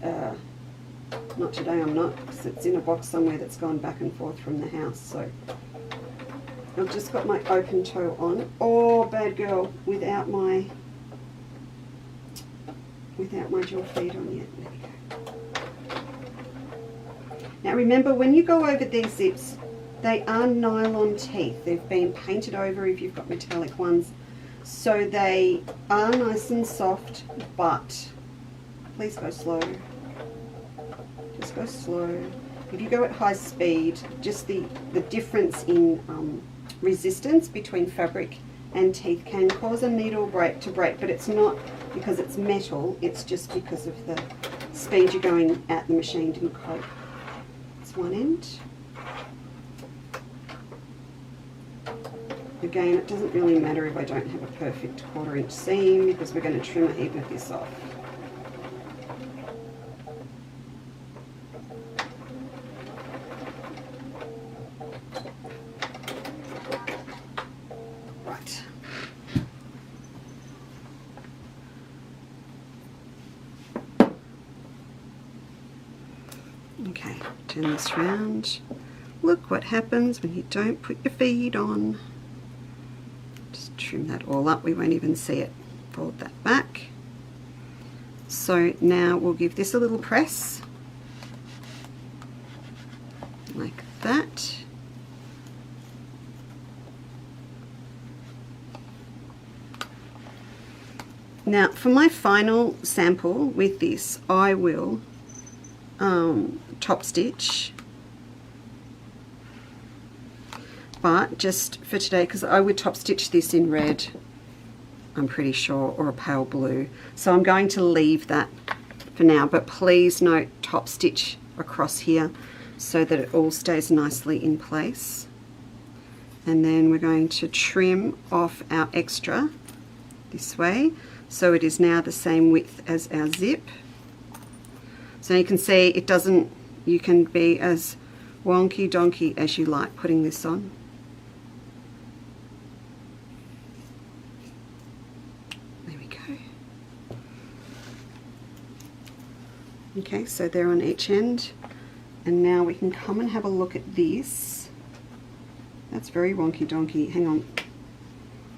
not today. I'm not, because it's in a box somewhere that's gone back and forth from the house. So I've just got my open toe on. Oh, bad girl, without my dual feet on yet. There we go. Now remember, when you go over these zips, they are nylon teeth. They've been painted over if you've got metallic ones, so they are nice and soft, but please go slow. Just go slow. If you go at high speed, just the difference in resistance between fabric and teeth can cause a needle to break, but it's not because it's metal, it's just because of the speed you're going at. The machine didn't cope. It's one end. Again, it doesn't really matter if I don't have a perfect 1/4 inch seam, because we're going to trim a heap of this off. Okay, turn this round. Look what happens when you don't put your feet on. Just trim that all up, we won't even see it. Fold that back. So now we'll give this a little press, like that. Now for my final sample with this, I will top stitch, but just for today, because I would top stitch this in red, I'm pretty sure, or a pale blue, so I'm going to leave that for now, but please note top stitch across here so that it all stays nicely in place. And then we're going to trim off our extra this way. So it is now the same width as our zip. So you can see it doesn't, you can be as wonky donkey as you like putting this on. There we go. Okay, so they're on each end. And now we can come and have a look at this. That's very wonky donkey. Hang on.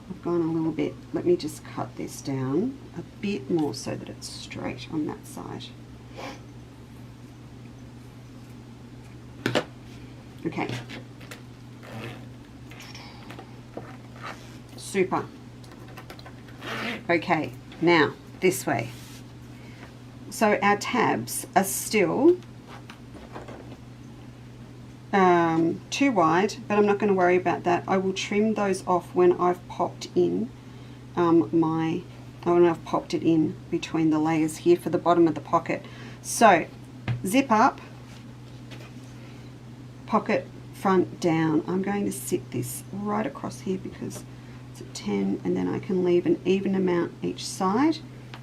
I've gone a little bit. Let me just cut this down a bit more so that it's straight on that side. Okay. Super. Okay, now this way. So our tabs are still too wide, but I'm not going to worry about that. I will trim those off when I've popped in when I've popped it in between the layers here for the bottom of the pocket. So zip up, pocket front down. I'm going to sit this right across here because it's at 10, and then I can leave an even amount each side.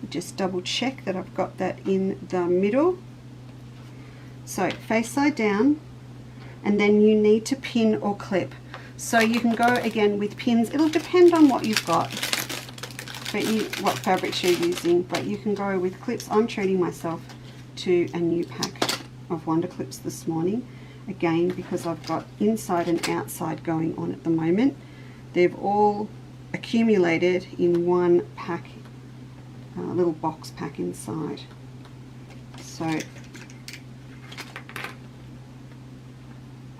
Just double check that I've got that in the middle. So face side down, and then you need to pin or clip. So you can go again with pins. It'll depend on what you've got, but what fabrics you're using, but you can go with clips. I'm treating myself to a new pack of Wonder Clips this morning, again because I've got inside and outside going on at the moment. They've all accumulated in one pack, little box pack inside. So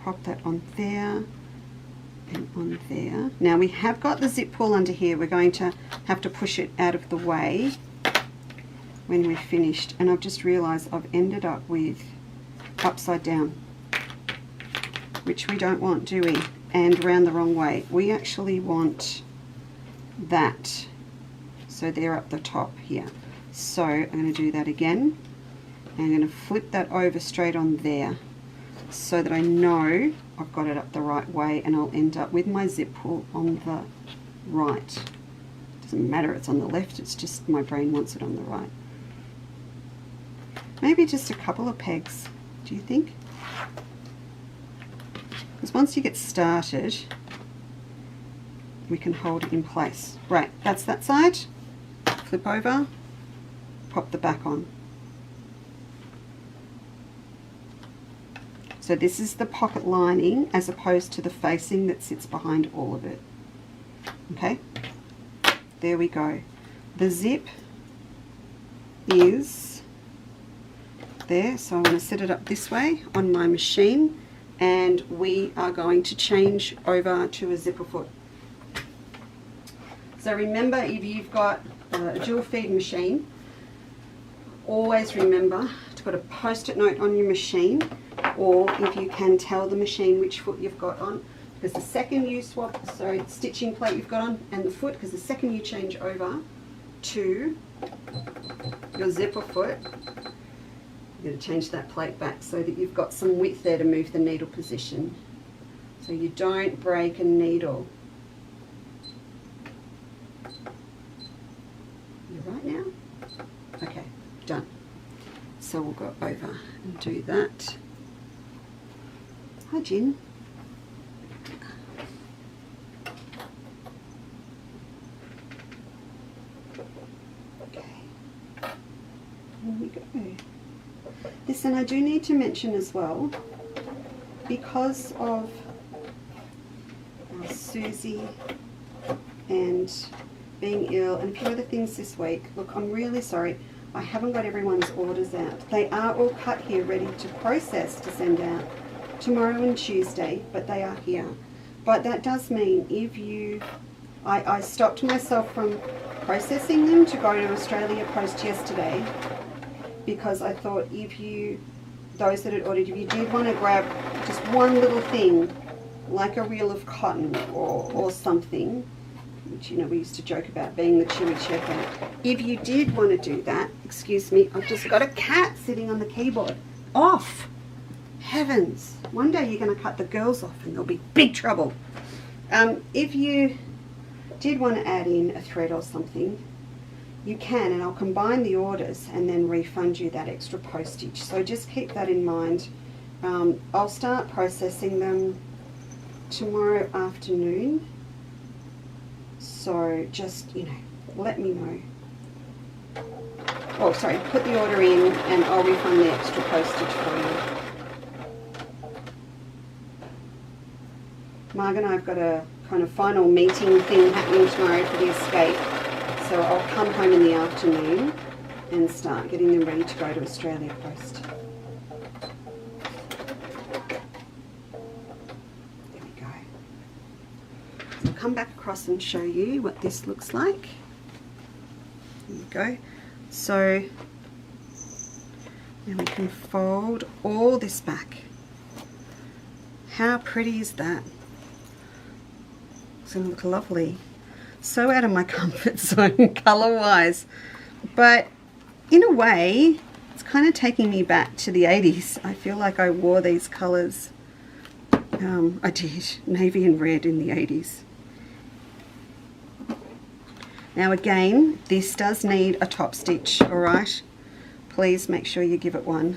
pop that on there and on there. Now we have got the zip pull under here. We're going to have to push it out of the way when we're finished, and I've just realized I've ended up with upside down, which we don't want, do we? And around the wrong way. We actually want that, so they're up the top here. So I'm going to do that again. I'm going to flip that over straight on there so that I know I've got it up the right way, and I'll end up with my zip pull on the right. Doesn't matter, it's on the left, it's just my brain wants it on the right. Maybe just a couple of pegs, do you think? Because once you get started, we can hold it in place. Right, that's that side. Flip over, pop the back on. So this is the pocket lining as opposed to the facing that sits behind all of it. Okay, there we go. The zip is there, so I'm going to set it up this way on my machine, and we are going to change over to a zipper foot. So remember, if you've got a dual feed machine, always remember to put a post-it note on your machine, or if you can tell the machine which foot you've got on, because the second you swap, sorry, the stitching plate you've got on and the foot, because the second you change over to your zipper foot, you're going to change that plate back so that you've got some width there to move the needle position, so you don't break a needle. You right now? Okay, done. So we'll go over and do that. Hi, Jen. Okay, here we go. Listen, I do need to mention as well, because of Susie and being ill and a few other things this week, look, I'm really sorry. I haven't got everyone's orders out. They are all cut here, ready to process to send out tomorrow and Tuesday, but they are here. But that does mean if you, I stopped myself from processing them to go to Australia Post yesterday, because I thought if you, those that had ordered, if you did want to grab just one little thing, like a reel of cotton or something, which, you know, we used to joke about being the chewy checker. If you did want to do that, excuse me, I've just got a cat sitting on the keyboard. Off! Heavens! One day you're going to cut the girls off and there'll be big trouble. If you did want to add in a thread or something, you can, and I'll combine the orders and then refund you that extra postage. So just keep that in mind. I'll start processing them tomorrow afternoon. So just, you know, let me know. Oh, sorry, put the order in and I'll refund the extra postage for you. Marg and I have got a kind of final meeting thing happening tomorrow for the escape. So I'll come home in the afternoon and start getting them ready to go to Australia Post. There we go. So I'll come back across and show you what this looks like. There we go. So then we can fold all this back. How pretty is that? It's going to look lovely. So out of my comfort zone color wise, but in a way it's kind of taking me back to the 80s. I feel like I wore these colors. I did, navy and red in the 80s. Now again, this does need a top stitch, alright? Please make sure you give it one.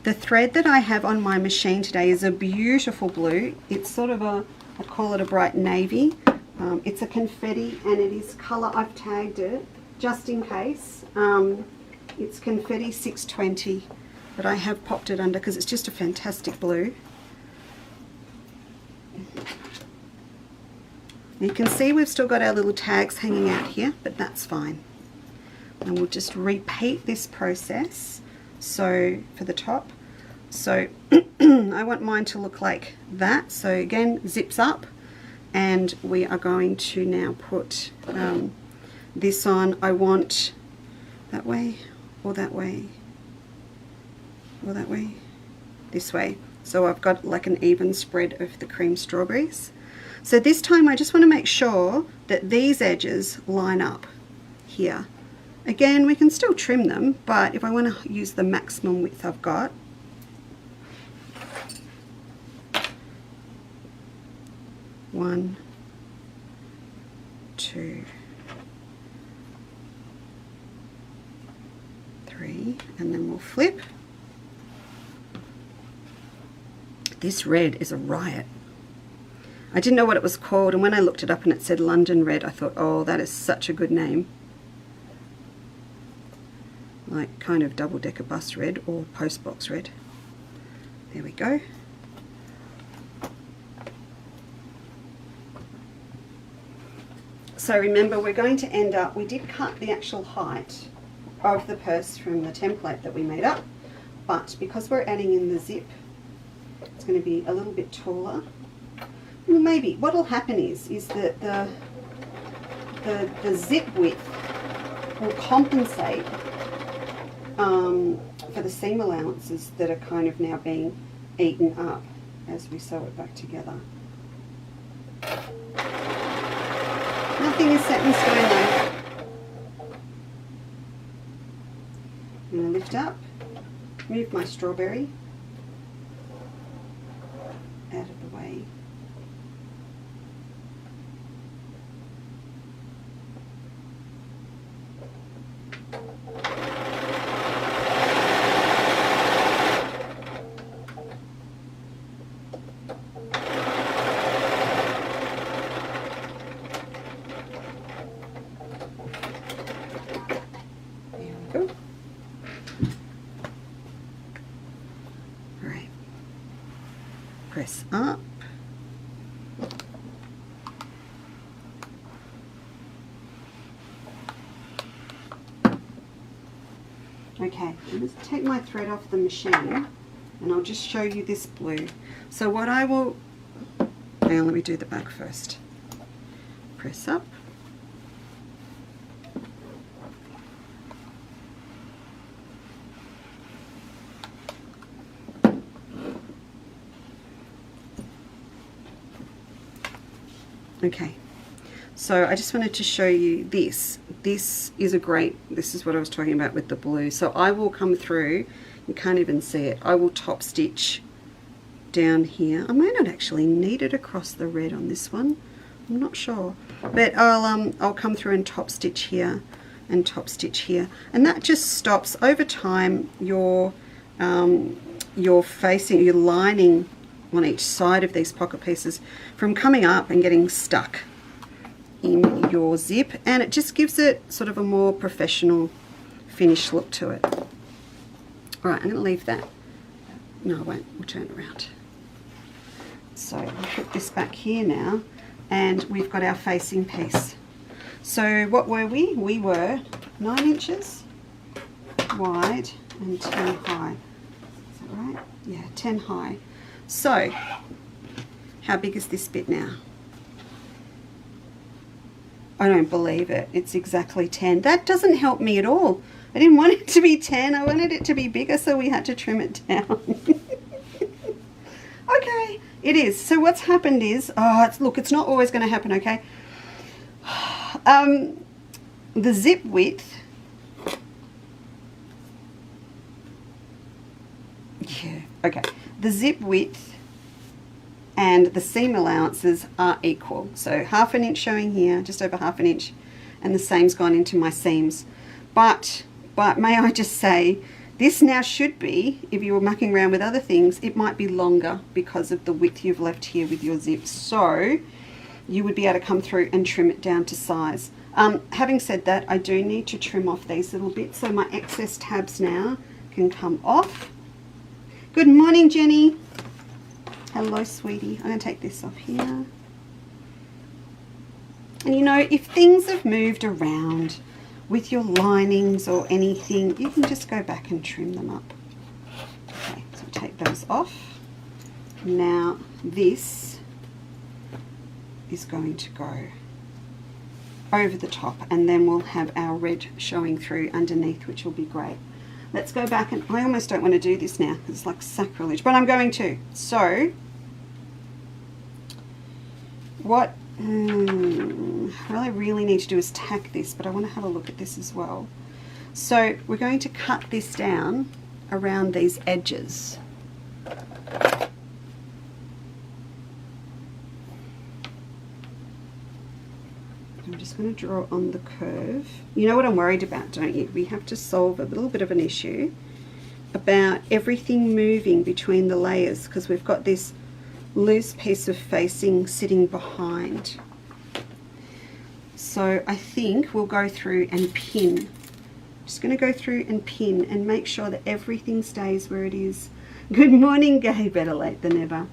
The thread that I have on my machine today is a beautiful blue. It's sort of a, I call it a bright navy. It's a confetti and it is colour, I've tagged it just in case. It's confetti 620, but I have popped it under because it's just a fantastic blue. You can see we've still got our little tags hanging out here, but that's fine. And we'll just repeat this process. So for the top, so I want mine to look like that. So again, zips up, and we are going to now put this on. I want that way, or that way, or that way, this way. So I've got like an even spread of the cream strawberries. So this time I just want to make sure that these edges line up here. Again, we can still trim them, but if I want to use the maximum width I've got, one, two, three, and then we'll flip. This red is a riot. I didn't know what it was called, and when I looked it up and it said London Red, I thought, oh, that is such a good name. Like kind of double-decker bus red or postbox red. There we go. So remember, we're going to end up, we did cut the actual height of the purse from the template that we made up, but because we're adding in the zip, it's going to be a little bit taller. Well, maybe what will happen is that the zip width will compensate for the seam allowances that are kind of now being eaten up as we sew it back together. Nothing is set in stone though. I'm going to lift up, move my strawberry out of the way. Press up. Okay, I'm going to take my thread off the machine and I'll just show you this blue. So what I will, hang on, let me do the back first. Press up. Okay, so I just wanted to show you this. This is a great, this is what I was talking about with the blue. So I will come through, you can't even see it, I will top stitch down here. I may not actually need it across the red on this one, I'm not sure. But I'll come through and top stitch here and top stitch here, and that just stops over time your facing, your lining on each side of these pocket pieces from coming up and getting stuck in your zip, and it just gives it sort of a more professional finish look to it. All right, I'm going to leave that. No, I won't. We'll turn it around. So I'll put this back here now, and we've got our facing piece. So what were we? We were 9 inches wide and 10 high. Is that right? Yeah, 10 high. So how big is this bit now? I don't believe it. It's exactly 10. That doesn't help me at all. I didn't want it to be 10. I wanted it to be bigger, so we had to trim it down. Okay, it is. So what's happened is, look, it's not always going to happen, okay? The zip width, yeah, okay. The zip width and the seam allowances are equal. So 1/2 inch showing here, just over 1/2 inch, and the same's gone into my seams. But may I just say, this now should be, if you were mucking around with other things, it might be longer because of the width you've left here with your zip. So you would be able to come through and trim it down to size. Having said that, I do need to trim off these little bits, so my excess tabs now can come off. Good morning, Jenny. Hello, sweetie. I'm going to take this off here. And you know, if things have moved around with your linings or anything, you can just go back and trim them up. Okay, so take those off. Now this is going to go over the top, and then we'll have our red showing through underneath, which will be great. Let's go back, and I almost don't want to do this now because it's like sacrilege, but I'm going to. So what I really need to do is tack this, but I want to have a look at this as well. So we're going to cut this down around these edges. I'm just going to draw on the curve. You know what I'm worried about, don't you? We have to solve a little bit of an issue about everything moving between the layers, because we've got this loose piece of facing sitting behind. So I think we'll go through and pin. Just going to go through and pin and make sure that everything stays where it is. Good morning, Gay. Better late than never.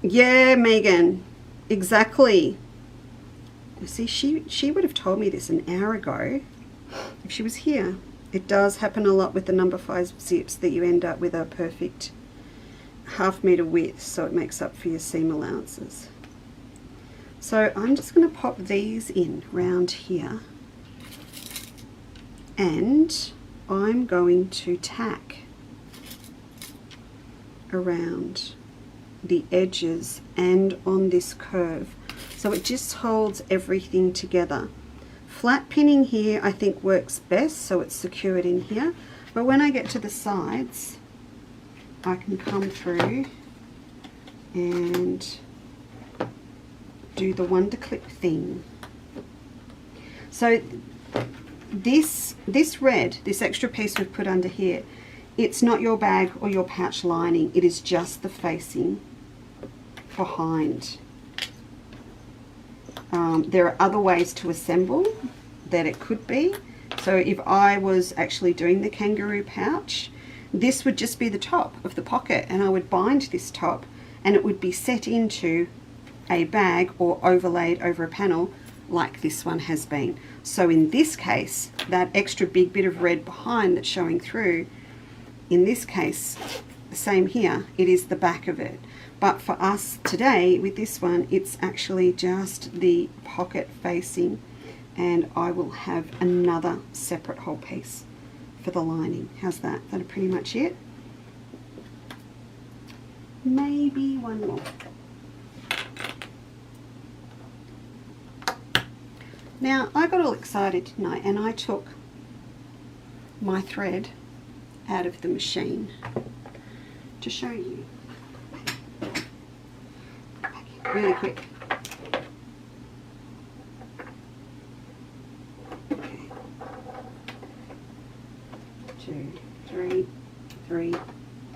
Yeah, Megan. Exactly. You see, she would have told me this an hour ago if she was here. It does happen a lot with the number 5 zips that you end up with a perfect 1/2 meter width, so it makes up for your seam allowances. So I'm just going to pop these in round here, and I'm going to tack around the edges and on this curve, so it just holds everything together. Flat pinning here I think works best, so it's secured in here, but when I get to the sides I can come through and do the wonder clip thing. So this red, this extra piece we've put under here, it's not your bag or your pouch lining, it is just the facing behind. There are other ways to assemble that it could be. So if I was actually doing the kangaroo pouch, this would just be the top of the pocket, and I would bind this top and it would be set into a bag or overlaid over a panel like this one has been. So in this case, that extra big bit of red behind that's showing through, in this case, the same here, it is the back of it. But for us today with this one, it's actually just the pocket facing, and I will have another separate whole piece for the lining. How's that? That's pretty much it. Maybe one more. Now I got all excited, didn't I? And I took my thread out of the machine to show you. Really quick.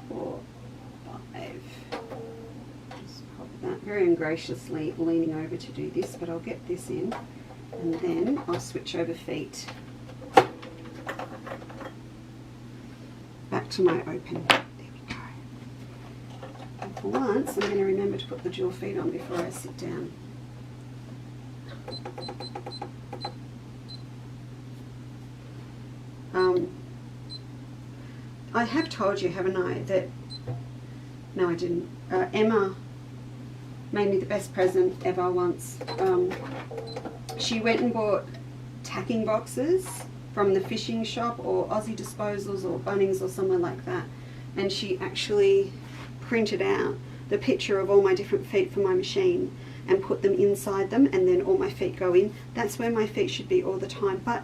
4, 5. Just pop that, very ungraciously leaning over to do this, but I'll get this in and then I'll switch over feet. Back to my open. There we go. And for once, I'm going to remember to put the dual feet on before I sit down. I have told you, haven't I, that, no I didn't, Emma made me the best present ever once. She went and bought tacking boxes from the fishing shop or Aussie Disposals or Bunnings or somewhere like that, and she actually printed out the picture of all my different feet for my machine and put them inside them, and then all my feet go in. That's where my feet should be all the time, but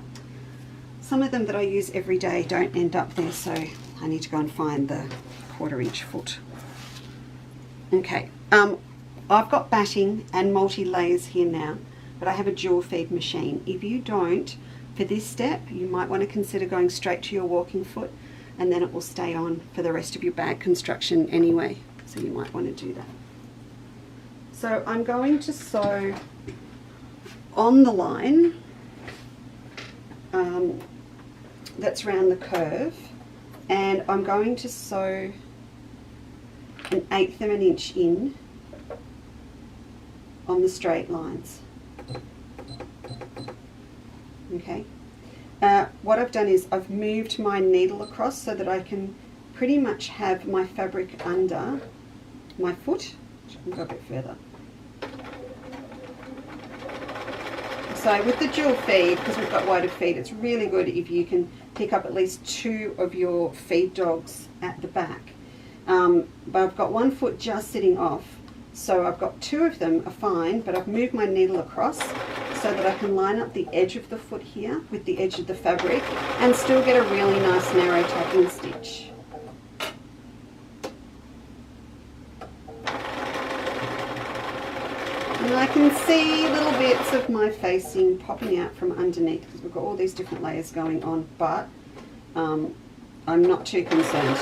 some of them that I use every day don't end up there, so I need to go and find the 1/4 inch foot. Okay, I've got batting and multi-layers here now, but I have a dual feed machine. If you don't, for this step, you might want to consider going straight to your walking foot, and then it will stay on for the rest of your bag construction anyway, so you might want to do that. So I'm going to sew on the line that's round the curve, and I'm going to sew 1/8 of an inch in on the straight lines. Okay. What I've done is I've moved my needle across so that I can pretty much have my fabric under my foot. I can go a bit further. So with the dual feed, because we've got wider feet, it's really good if you can pick up at least 2 of your feed dogs at the back. But I've got 1 foot just sitting off, so I've got 2 of them are fine, but I've moved my needle across so that I can line up the edge of the foot here with the edge of the fabric and still get a really nice narrow tacking stitch. And I can see little bits of my facing popping out from underneath because we've got all these different layers going on, but I'm not too concerned.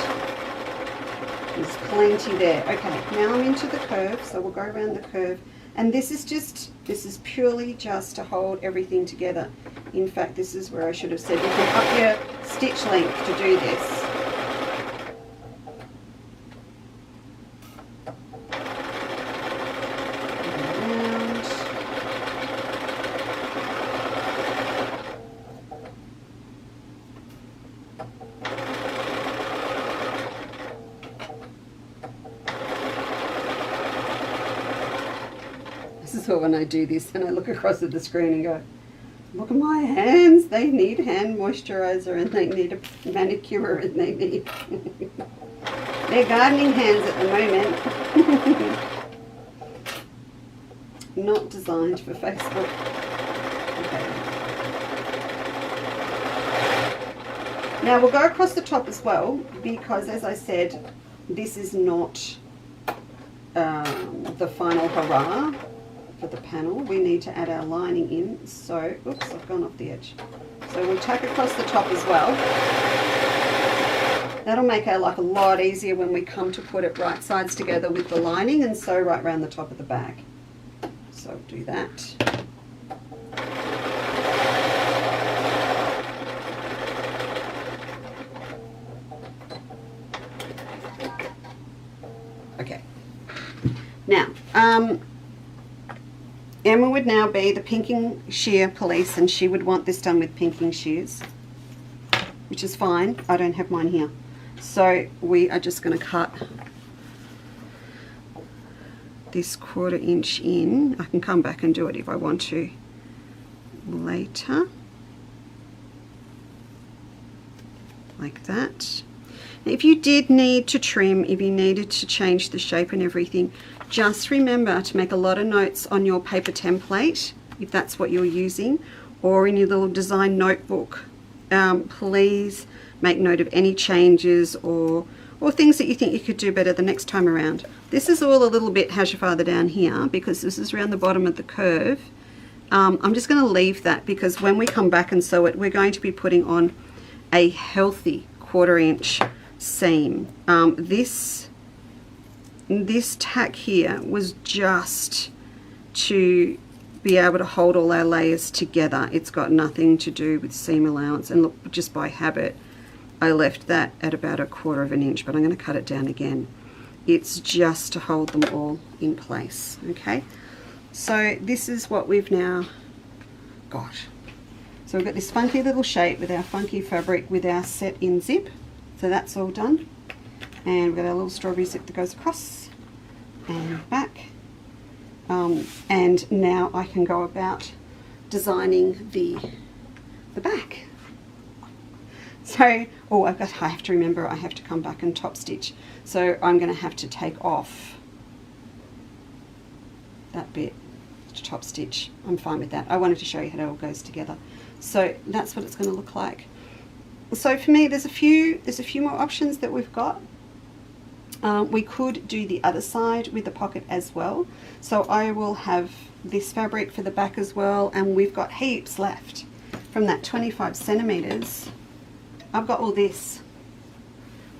There's plenty there. Okay, now I'm into the curve, so we'll go around the curve. And this is purely just to hold everything together. In fact, this is where I should have said you can up your stitch length to do this. So when I do this and I look across at the screen and go, look at my hands, they need hand moisturizer and they need a manicure and they need they're gardening hands at the moment. Not designed for Facebook. Okay. Now we'll go across the top as well, because as I said, this is not the final hurrah for the panel. We need to add our lining in, so oops, I've gone off the edge, so we'll tack across the top as well. That'll make our life a lot easier when we come to put it right sides together with the lining and sew right around the top of the bag. So do that. Okay, now Emma would now be the pinking shear police, and she would want this done with pinking shears, which is fine. I don't have mine here. So we are just going to cut this 1/4 inch in. I can come back and do it if I want to later. Like that. Now, if you did need to trim, if you needed to change the shape and everything, just remember to make a lot of notes on your paper template, if that's what you're using, or in your little design notebook. Please make note of any changes or things that you think you could do better the next time around. This is all a little bit how's your father down here, because this is around the bottom of the curve. I'm just going to leave that, because when we come back and sew it, we're going to be putting on a healthy 1/4 inch seam. This tack here was just to be able to hold all our layers together. It's got nothing to do with seam allowance, and look, just by habit I left that at about 1/4 of an inch, but I'm going to cut it down again. It's just to hold them all in place. Okay, so this is what we've now got. So we've got this funky little shape with our funky fabric with our set in zip. So that's all done, and we've got our little strawberry zip that goes across and back. And now I can go about designing the back. So, oh, I have to remember I have to come back and top stitch. So I'm going to have to take off that bit to top stitch. I'm fine with that. I wanted to show you how it all goes together. So that's what it's going to look like. So for me, there's a few more options that we've got. We could do the other side with the pocket as well. So I will have this fabric for the back as well, and we've got heaps left from that 25 centimeters. I've got all this,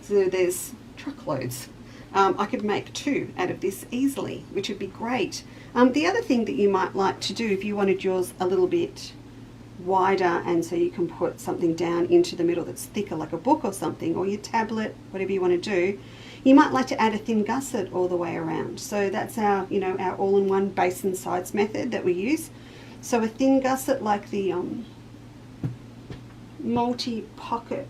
so there's truckloads. I could make 2 out of this easily, which would be great. The other thing that you might like to do, if you wanted yours a little bit wider, and so you can put something down into the middle that's thicker, like a book or something, or your tablet, whatever you want to do, you might like to add a thin gusset all the way around. So that's our, you know, our all-in-one base and sides method that we use. So a thin gusset like the multi-pocket,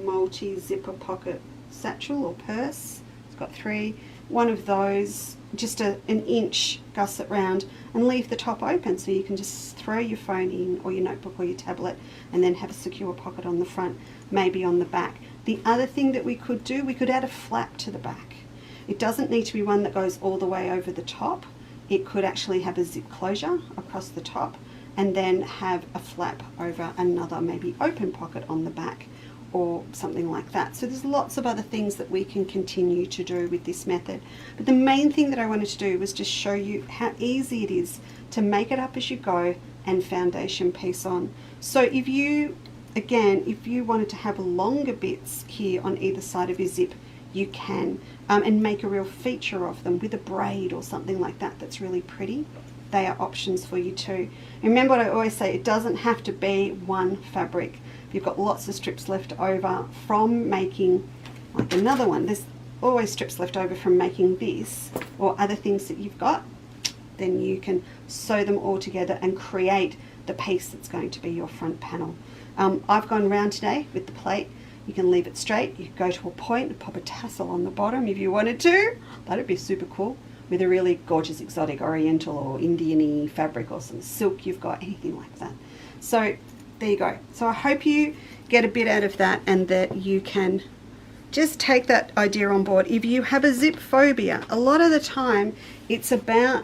multi-zipper pocket satchel or purse. It's got 3. One of those, just an inch gusset round, and leave the top open so you can just throw your phone in, or your notebook or your tablet, and then have a secure pocket on the front, maybe on the back. The other thing that we could do, we could add a flap to the back. It doesn't need to be one that goes all the way over the top. It could actually have a zip closure across the top, and then have a flap over another maybe open pocket on the back, or something like that. So there's lots of other things that we can continue to do with this method. But the main thing that I wanted to do was just show you how easy it is to make it up as you go and foundation piece on. So if you, again, if you wanted to have longer bits here on either side of your zip, you can, and make a real feature of them with a braid or something like that that's really pretty. They are options for you too. And remember what I always say, it doesn't have to be one fabric. If you've got lots of strips left over from making like another one, there's always strips left over from making this or other things that you've got, then you can sew them all together and create the piece that's going to be your front panel. I've gone round today with the plate. You can leave it straight, you can go to a point and pop a tassel on the bottom if you wanted to. That'd be super cool, with a really gorgeous exotic oriental or Indian-y fabric, or some silk you've got, anything like that. So there you go. So I hope you get a bit out of that, and that you can just take that idea on board. If you have a zip phobia, a lot of the time it's about,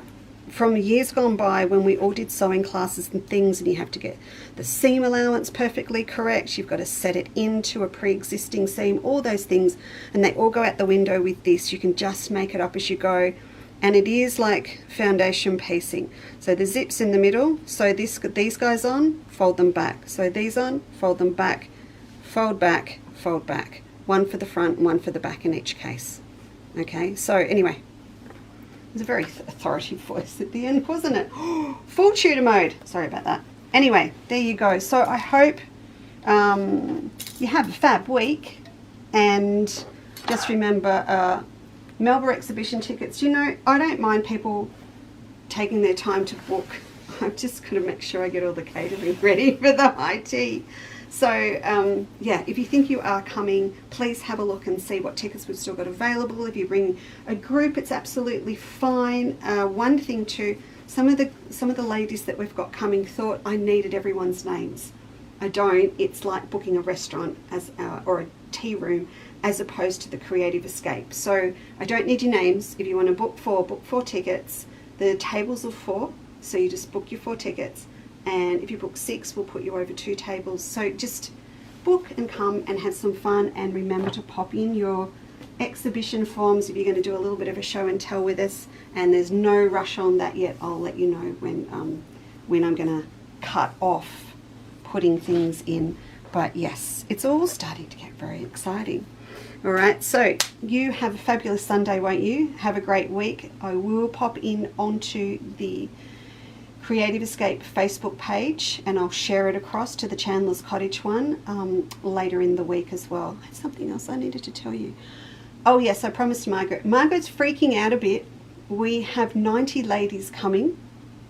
from years gone by when we all did sewing classes and things, and you have to get the seam allowance perfectly correct, you've got to set it into a pre-existing seam, all those things, and they all go out the window with this. You can just make it up as you go, and it is like foundation piecing. So the zips in the middle, so these guys on, fold them back. So these on, fold them back, fold back, fold back. One for the front, one for the back in each case. Okay, so anyway, it was a very authoritative voice at the end, wasn't it? Full tutor mode. Sorry about that. Anyway, there you go. So I hope you have a fab week, and just remember Melbourne exhibition tickets. You know, I don't mind people taking their time to book. I'm just going to make sure I get all the catering ready for the high tea. So yeah, if you think you are coming, please have a look and see what tickets we've still got available. If you bring a group, it's absolutely fine. One thing too, some of the ladies that we've got coming thought I needed everyone's names. I don't. It's like booking a restaurant or a tea room, as opposed to the Creative Escape. So I don't need your names. If you want to book 4 tickets. The tables of 4, so you just book your 4 tickets. And if you book 6, we'll put you over 2 tables. So just book and come and have some fun, and remember to pop in your exhibition forms if you're going to do a little bit of a show and tell with us. And there's no rush on that yet. I'll let you know when I'm going to cut off putting things in But yes, it's all starting to get very exciting. All right, so you have a fabulous Sunday, won't you? Have a great week. I will pop in onto the Creative Escape Facebook page and I'll share it across to the Chandler's Cottage one later in the week as well. That's something else I needed to tell you. Oh yes, I promised Margaret. Margaret's freaking out a bit. We have 90 ladies coming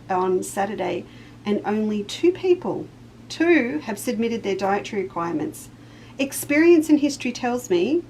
on Saturday and only 2 people, 2 have submitted their dietary requirements. Experience and history tells me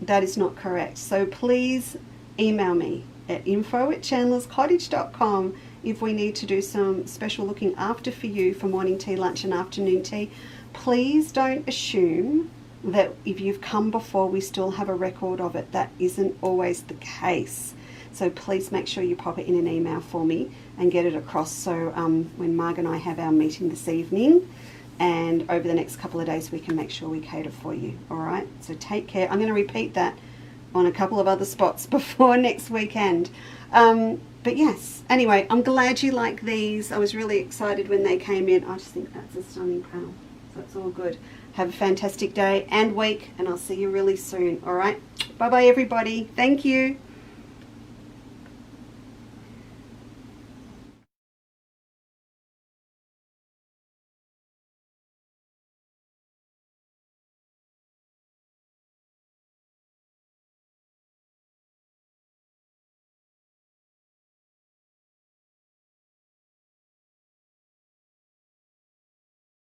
that is not correct. So please email me at info@chandlerscottage.com if we need to do some special looking after for you for morning tea, lunch and afternoon tea. Please don't assume that if you've come before we still have a record of it. That isn't always the case. So please make sure you pop it in an email for me and get it across so when Marg and I have our meeting this evening and over the next couple of days we can make sure we cater for you. All right, so take care. I'm going to repeat that on a couple of other spots before next weekend. But yes, anyway, I'm glad you like these. I was really excited when they came in. I just think that's a stunning panel. So it's all good. Have a fantastic day and week, and I'll see you really soon. All right, bye-bye everybody. Thank you.